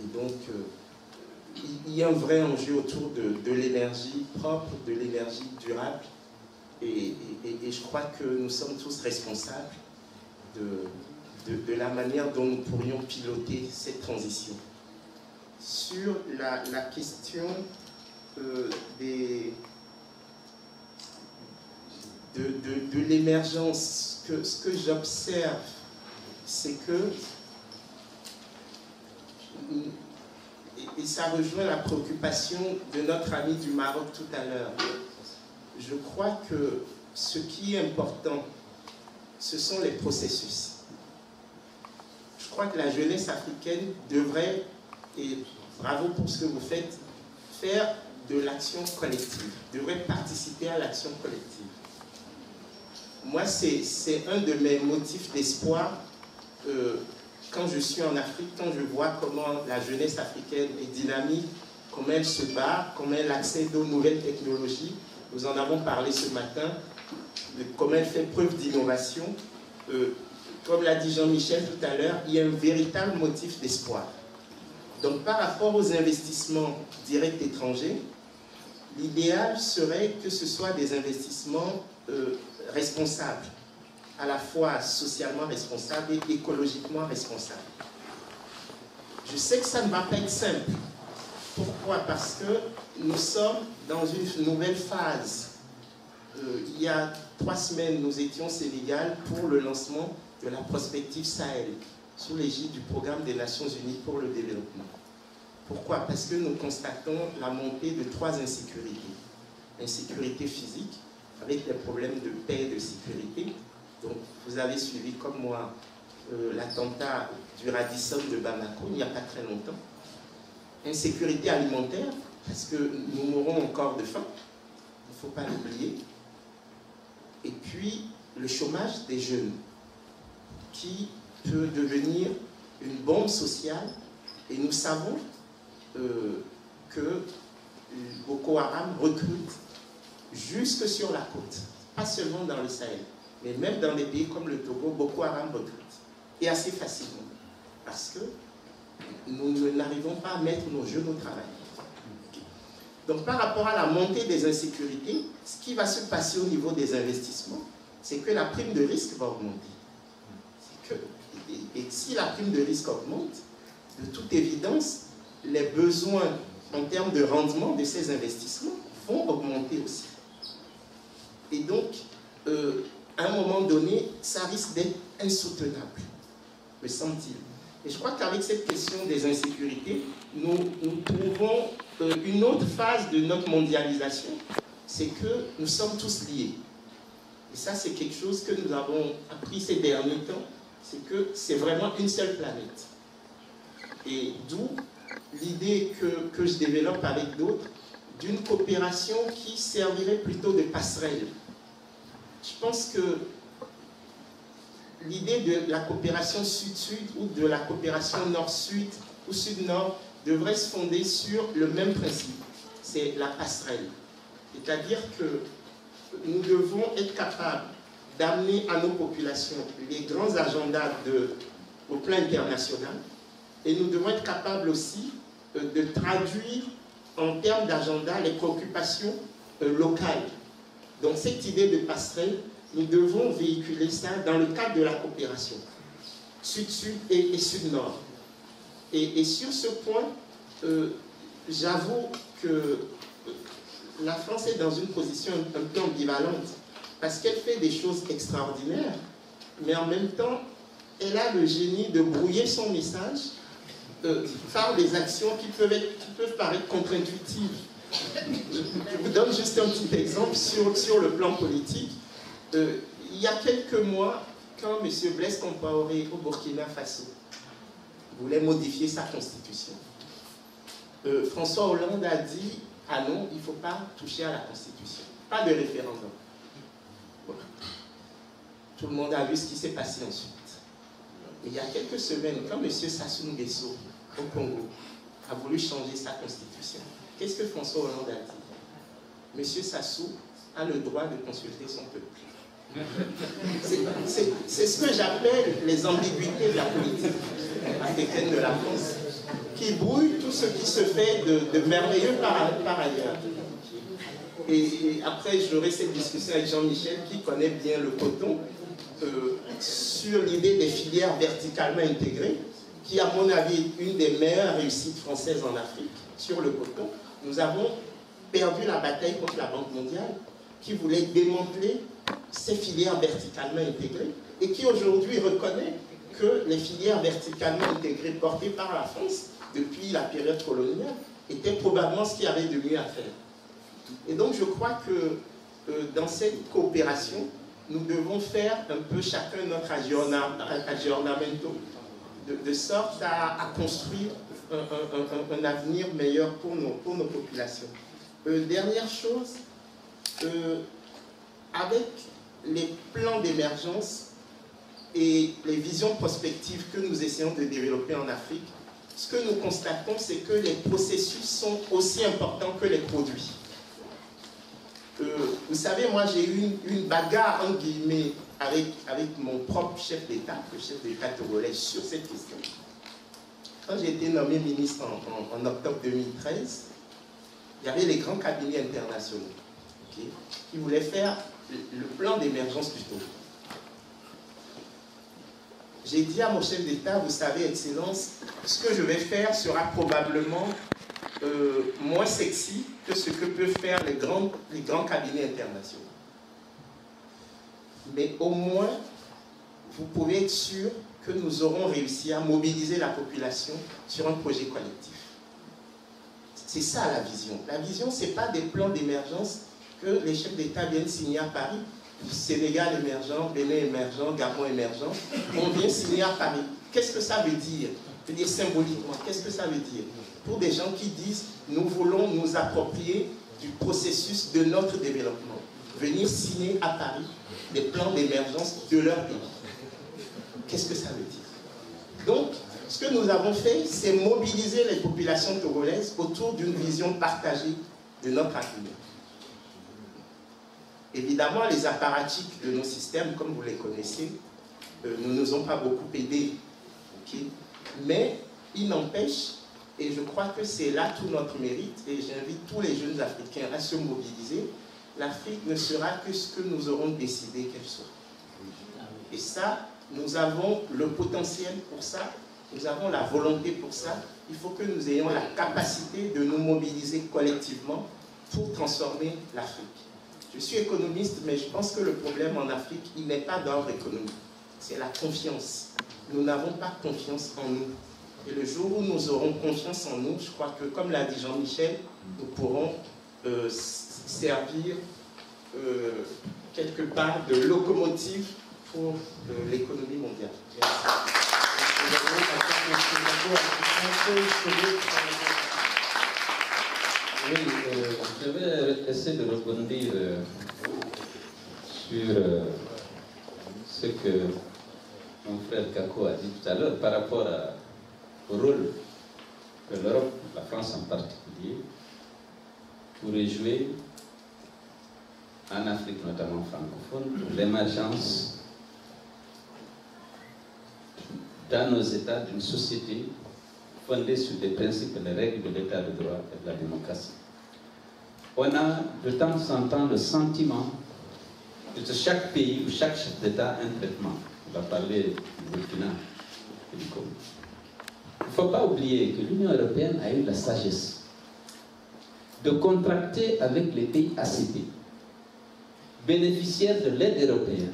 Et donc, il y a un vrai enjeu autour de l'énergie propre, de l'énergie durable, et je crois que nous sommes tous responsables de la manière dont nous pourrions piloter cette transition. Sur la question de l'émergence, ce que j'observe, c'est que, et ça rejoint la préoccupation de notre ami du Maroc tout à l'heure, je crois que ce qui est important, ce sont les processus. Je crois que la jeunesse africaine devrait, et bravo pour ce que vous faites, faire de l'action collective, devrait participer à l'action collective. Moi, c'est un de mes motifs d'espoir quand je suis en Afrique, quand je vois comment la jeunesse africaine est dynamique, comment elle se bat, comment elle accède aux nouvelles technologies. Nous en avons parlé ce matin, de comment elle fait preuve d'innovation. Comme l'a dit Jean-Michel tout à l'heure, il y a un véritable motif d'espoir. Donc par rapport aux investissements directs étrangers, l'idéal serait que ce soit des investissements responsables, à la fois socialement responsables et écologiquement responsables. Je sais que ça ne va pas être simple. Pourquoi? Parce que nous sommes dans une nouvelle phase. Il y a 3 semaines, nous étions au Sénégal pour le lancement de la prospective Sahel. sous l'égide du programme des Nations Unies pour le développement. Pourquoi? Parce que nous constatons la montée de 3 insécurités. L'insécurité physique, avec les problèmes de paix et de sécurité. Donc, vous avez suivi comme moi l'attentat du Radisson de Bamako, il n'y a pas très longtemps. Insécurité alimentaire, parce que nous mourrons encore de faim, il ne faut pas l'oublier. Et puis, le chômage des jeunes, qui peut devenir une bombe sociale. Et nous savons que Boko Haram recrute jusque sur la côte, pas seulement dans le Sahel, mais même dans des pays comme le Togo, Boko Haram recrute. Et assez facilement, parce que nous n'arrivons pas à mettre nos jeunes au travail. Donc par rapport à la montée des insécurités, ce qui va se passer au niveau des investissements, c'est que la prime de risque va augmenter. Et si la prime de risque augmente, de toute évidence, les besoins en termes de rendement de ces investissements vont augmenter aussi. Et donc, à un moment donné, ça risque d'être insoutenable, me semble-t-il. Et je crois qu'avec cette question des insécurités, nous trouvons une autre phase de notre mondialisation, c'est que nous sommes tous liés. Et ça, c'est quelque chose que nous avons appris ces derniers temps, c'est que c'est vraiment une seule planète. Et d'où l'idée que je développe avec d'autres d'une coopération qui servirait plutôt de passerelle. Je pense que l'idée de la coopération sud-sud ou de la coopération nord-sud ou sud-nord devrait se fonder sur le même principe, c'est la passerelle. C'est-à-dire que nous devons être capables d'amener à nos populations les grands agendas au plan international et nous devons être capables aussi de traduire en termes d'agenda les préoccupations locales. Donc cette idée de passerelle, nous devons véhiculer ça dans le cadre de la coopération, sud-sud et sud-nord. Et sur ce point, j'avoue que la France est dans une position un peu ambivalente, parce qu'elle fait des choses extraordinaires, mais en même temps, elle a le génie de brouiller son message par des actions qui peuvent paraître contre-intuitives. Je vous donne juste un petit exemple sur le plan politique. Il y a quelques mois, quand M. Blaise Compaoré au Burkina Faso voulait modifier sa constitution, François Hollande a dit « Ah non, il ne faut pas toucher à la constitution, pas de référendum ». Voilà. Tout le monde a vu ce qui s'est passé ensuite. Et il y a quelques semaines, quand M. Sassou Nguesso, au Congo, a voulu changer sa constitution, qu'est-ce que François Hollande a dit? M. Sassou a le droit de consulter son peuple. C'est ce que j'appelle les ambiguïtés de la politique africaine de la France, qui brouille tout ce qui se fait de merveilleux par ailleurs. Et après, j'aurai cette discussion avec Jean-Michel, qui connaît bien le coton, sur l'idée des filières verticalement intégrées, qui, à mon avis, est une des meilleures réussites françaises en Afrique, sur le coton. Nous avons perdu la bataille contre la Banque mondiale, qui voulait démanteler ces filières verticalement intégrées, et qui aujourd'hui reconnaît que les filières verticalement intégrées portées par la France, depuis la période coloniale, étaient probablement ce qu'il y avait de mieux à faire. Et donc je crois que dans cette coopération, nous devons faire un peu chacun notre aggiornamento, de sorte à construire un avenir meilleur pour nos populations. Dernière chose, avec les plans d'émergence et les visions prospectives que nous essayons de développer en Afrique, ce que nous constatons, c'est que les processus sont aussi importants que les produits. Vous savez, moi j'ai eu une bagarre, en guillemets, avec mon propre chef d'État, le chef d'État togolais, sur cette question. Quand j'ai été nommé ministre en octobre 2013, il y avait les grands cabinets internationaux qui voulaient faire le plan d'émergence du Togo. J'ai dit à mon chef d'État, vous savez, Excellence, ce que je vais faire sera probablement moins sexy que ce que peuvent faire les grands cabinets internationaux. Mais au moins, vous pouvez être sûr que nous aurons réussi à mobiliser la population sur un projet collectif. C'est ça la vision. La vision, ce n'est pas des plans d'émergence que les chefs d'État viennent signer à Paris. Sénégal émergent, Bénin émergent, Gabon émergent. On vient signer à Paris. Qu'est-ce que ça veut dire? Je veux dire symboliquement, qu'est-ce que ça veut dire? Pour des gens qui disent, nous voulons nous approprier du processus de notre développement. Venir signer à Paris des plans d'émergence de leur pays. Qu'est-ce que ça veut dire? Donc, ce que nous avons fait, c'est mobiliser les populations togolaises autour d'une vision partagée de notre avenir. Évidemment, les apparatchiks de nos systèmes, comme vous les connaissez, ne nous ont pas beaucoup aidés. Okay? Mais il n'empêche, et je crois que c'est là tout notre mérite, et j'invite tous les jeunes Africains à se mobiliser, l'Afrique ne sera que ce que nous aurons décidé qu'elle soit. Et ça, nous avons le potentiel pour ça, nous avons la volonté pour ça. Il faut que nous ayons la capacité de nous mobiliser collectivement pour transformer l'Afrique. Je suis économiste, mais je pense que le problème en Afrique, il n'est pas d'ordre économique. C'est la confiance. Nous n'avons pas confiance en nous. Et le jour où nous aurons confiance en nous, je crois que, comme l'a dit Jean-Michel, nous pourrons servir quelque part de locomotive pour l'économie mondiale. Oui, je vais essayer de rebondir sur ce que mon frère Kako a dit tout à l'heure par rapport au rôle que l'Europe, la France en particulier, pourrait jouer en Afrique, notamment francophone, pour l'émergence dans nos États d'une société fondée sur des principes et les règles de l'état de droit et de la démocratie. On a de temps en temps le sentiment que de chaque pays ou chaque chef d'État a un traitement. On va parler du Burkina et du Congo. Il ne faut pas oublier que l'Union européenne a eu la sagesse de contracter avec les pays ACP, bénéficiaires de l'aide européenne,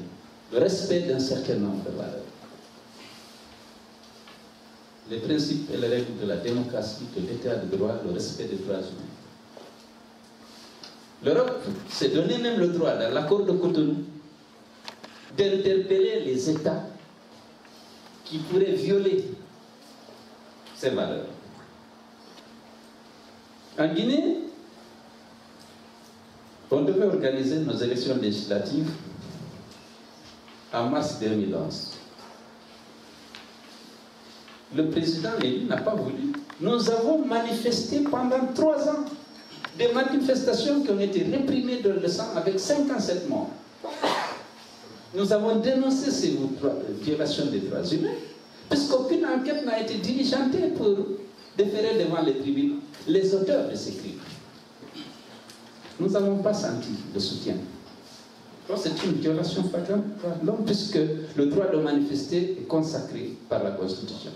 le respect d'un certain nombre de valeurs. Les principes et les règles de la démocratie, de l'état de droit, le respect des droits humains. L'Europe s'est donné même le droit, dans l'accord de Cotonou, d'interpeller les États qui pourraient violer ces valeurs. En Guinée, on devait organiser nos élections législatives en mars 2011. Le président élu n'a pas voulu. Nous avons manifesté pendant 3 ans des manifestations qui ont été réprimées de le sang avec 57 morts. Nous avons dénoncé ces violations des droits humains, puisqu'aucune enquête n'a été diligentée pour déférer devant les tribunaux les auteurs de ces crimes. Nous n'avons pas senti de soutien. C'est une violation flagrante de l'homme, puisque le droit de manifester est consacré par la Constitution.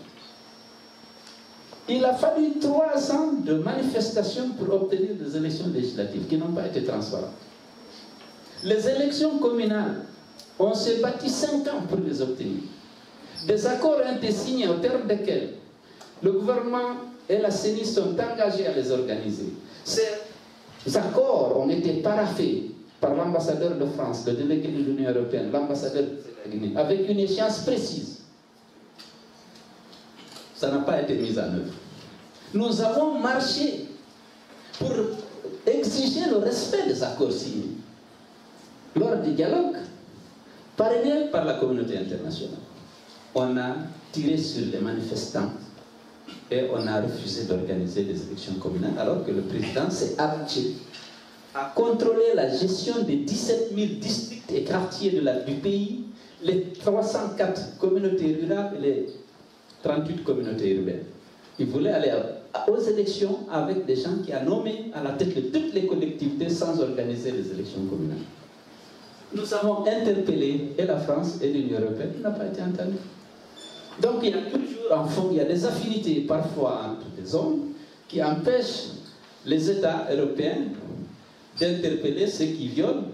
Il a fallu 3 ans de manifestations pour obtenir des élections législatives qui n'ont pas été transparentes. Les élections communales, on s'est battu 5 ans pour les obtenir. Des accords ont été signés au terme desquels le gouvernement et la CENI sont engagés à les organiser. Ces accords ont été paraphés par l'ambassadeur de France, le délégué de l'Union européenne, l'ambassadeur de la Guinée, avec une échéance précise. Ça n'a pas été mis en œuvre. Nous avons marché pour exiger le respect des accords signés lors du dialogue parrainé par la communauté internationale. On a tiré sur les manifestants et on a refusé d'organiser des élections communales alors que le président s'est habitué à contrôler la gestion des 17 000 districts et quartiers du pays, les 304 communautés rurales et les 38 communautés urbaines. Il voulait aller aux élections avec des gens qui a nommé à la tête de toutes les collectivités sans organiser les élections communales. Nous avons interpellé et la France et l'Union européenne, il n'a pas été entendu. Donc il y a toujours, en fond, il y a des affinités parfois entre les hommes qui empêchent les États européens d'interpeller ceux qui violent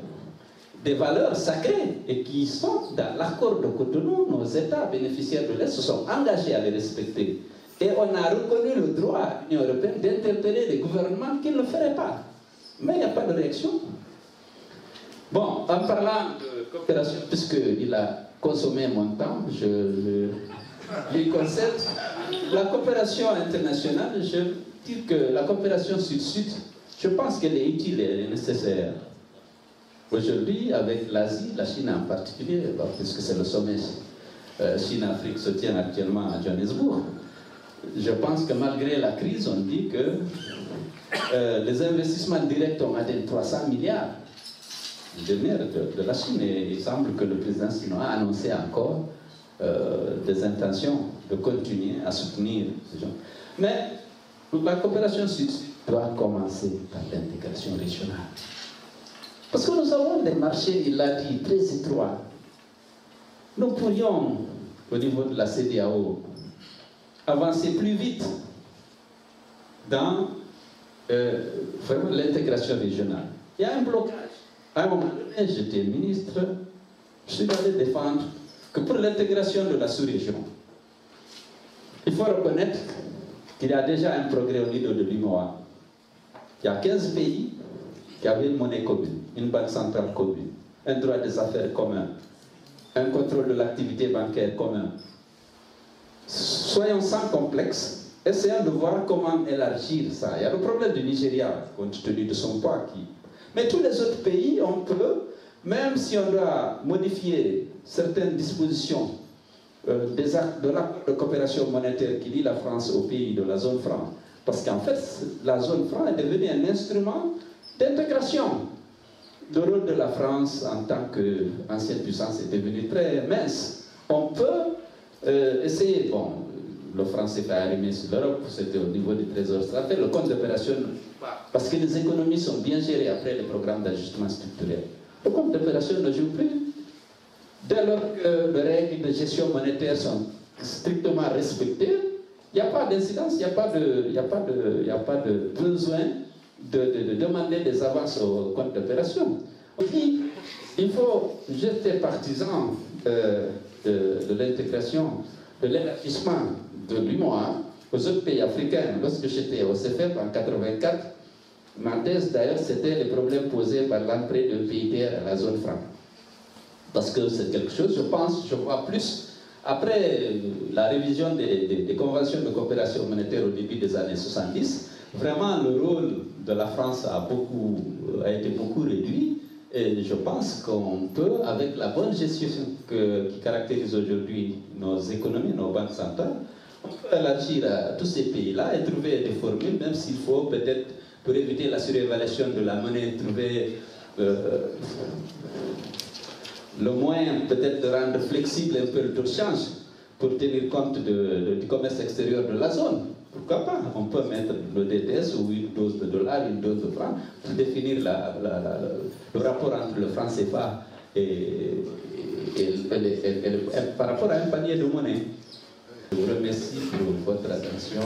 des valeurs sacrées et qui sont dans l'accord de Cotonou. Nos États bénéficiaires de l'Est se sont engagés à les respecter. Et on a reconnu le droit à l'Union européenne d'interpeller les gouvernements qui ne le feraient pas. Mais il n'y a pas de réaction. Bon, en parlant de coopération, puisqu'il a consommé mon temps, je lui concède. La coopération internationale, je dis que la coopération sud-sud, je pense qu'elle est utile et elle est nécessaire. Aujourd'hui, avec l'Asie, la Chine en particulier, puisque c'est le sommet Chine-Afrique se tient actuellement à Johannesburg, je pense que malgré la crise, on dit que les investissements directs ont atteint 300 milliards de la Chine. Et il semble que le président chinois a annoncé encore des intentions de continuer à soutenir ces gens. Mais la coopération sud-sud doit commencer par l'intégration régionale. Parce que nous avons des marchés, il l'a dit, très étroits. Nous pourrions, au niveau de la CEDEAO, avancer plus vite dans vraiment l'intégration régionale. Il y a un blocage. À un moment donné, j'étais ministre, je suis allé défendre que pour l'intégration de la sous-région, il faut reconnaître qu'il y a déjà un progrès au niveau de l'UMOA. Il y a 15 pays qui avaient une monnaie commune, une banque centrale commune, un droit des affaires commun, un contrôle de l'activité bancaire commun. Soyons sans complexe, essayons de voir comment élargir ça. Il y a le problème du Nigeria, compte tenu de son poids. Mais tous les autres pays, on peut, même si on doit modifier certaines dispositions de l'accord de coopération monétaire qui lie la France aux pays de la zone franc, parce qu'en fait, la zone franc est devenue un instrument d'intégration. Le rôle de la France en tant qu'ancienne puissance est devenu très mince. On peut essayer, bon, le franc s'est fait arrimer sur l'Europe, c'était au niveau du trésor stratégique, le compte d'opération, parce que les économies sont bien gérées après les programmes d'ajustement structurel. Le compte d'opération ne joue plus. Dès lors que les règles de gestion monétaire sont strictement respectées, il n'y a pas d'incidence, il n'y a pas de besoin de demander des avances au compte d'opération. Il faut, j'étais partisan de l'intégration, de l'élargissement de l'UMOA aux autres pays africains. Lorsque j'étais au CFF en 1984, ma thèse d'ailleurs c'était les problèmes posés par l'entrée de pays tiers à la zone franc. Parce que c'est quelque chose, je vois plus, après la révision des conventions de coopération monétaire au début des années 70, vraiment le rôle de la France a été beaucoup réduit. Et je pense qu'on peut, avec la bonne gestion qui caractérise aujourd'hui nos économies, nos banques centrales, on peut élargir à tous ces pays-là et trouver des formules, même s'il faut peut-être, pour éviter la surévaluation de la monnaie, trouver le moyen peut-être de rendre flexible un peu le taux de change pour tenir compte du commerce extérieur de la zone. Pourquoi pas? On peut mettre le DTS ou une dose de dollars, une dose de francs pour définir le rapport entre le franc CFA et par rapport à un panier de monnaie. Je vous remercie pour votre attention.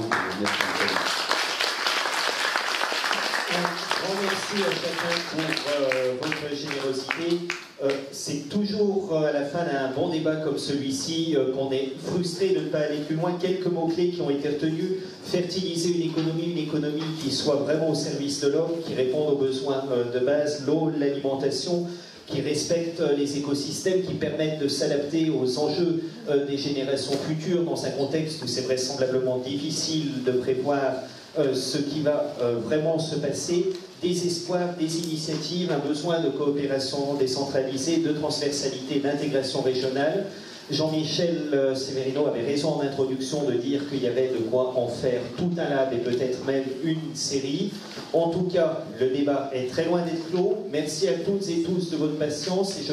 Merci à chacun pour votre générosité. C'est toujours à la fin d'un bon débat comme celui-ci qu'on est frustré de ne pas aller plus loin. Quelques mots-clés qui ont été retenus: fertiliser une économie qui soit vraiment au service de l'homme, qui réponde aux besoins de base, l'eau, l'alimentation, qui respecte les écosystèmes, qui permettent de s'adapter aux enjeux des générations futures dans un contexte où c'est vraisemblablement difficile de prévoir ce qui va vraiment se passer. Des espoirs, des initiatives, un besoin de coopération décentralisée, de transversalité, d'intégration régionale. Jean-Michel Severino avait raison en introduction de dire qu'il y avait de quoi en faire tout un lab et peut-être même une série. En tout cas, le débat est très loin d'être clos. Merci à toutes et tous de votre patience et je...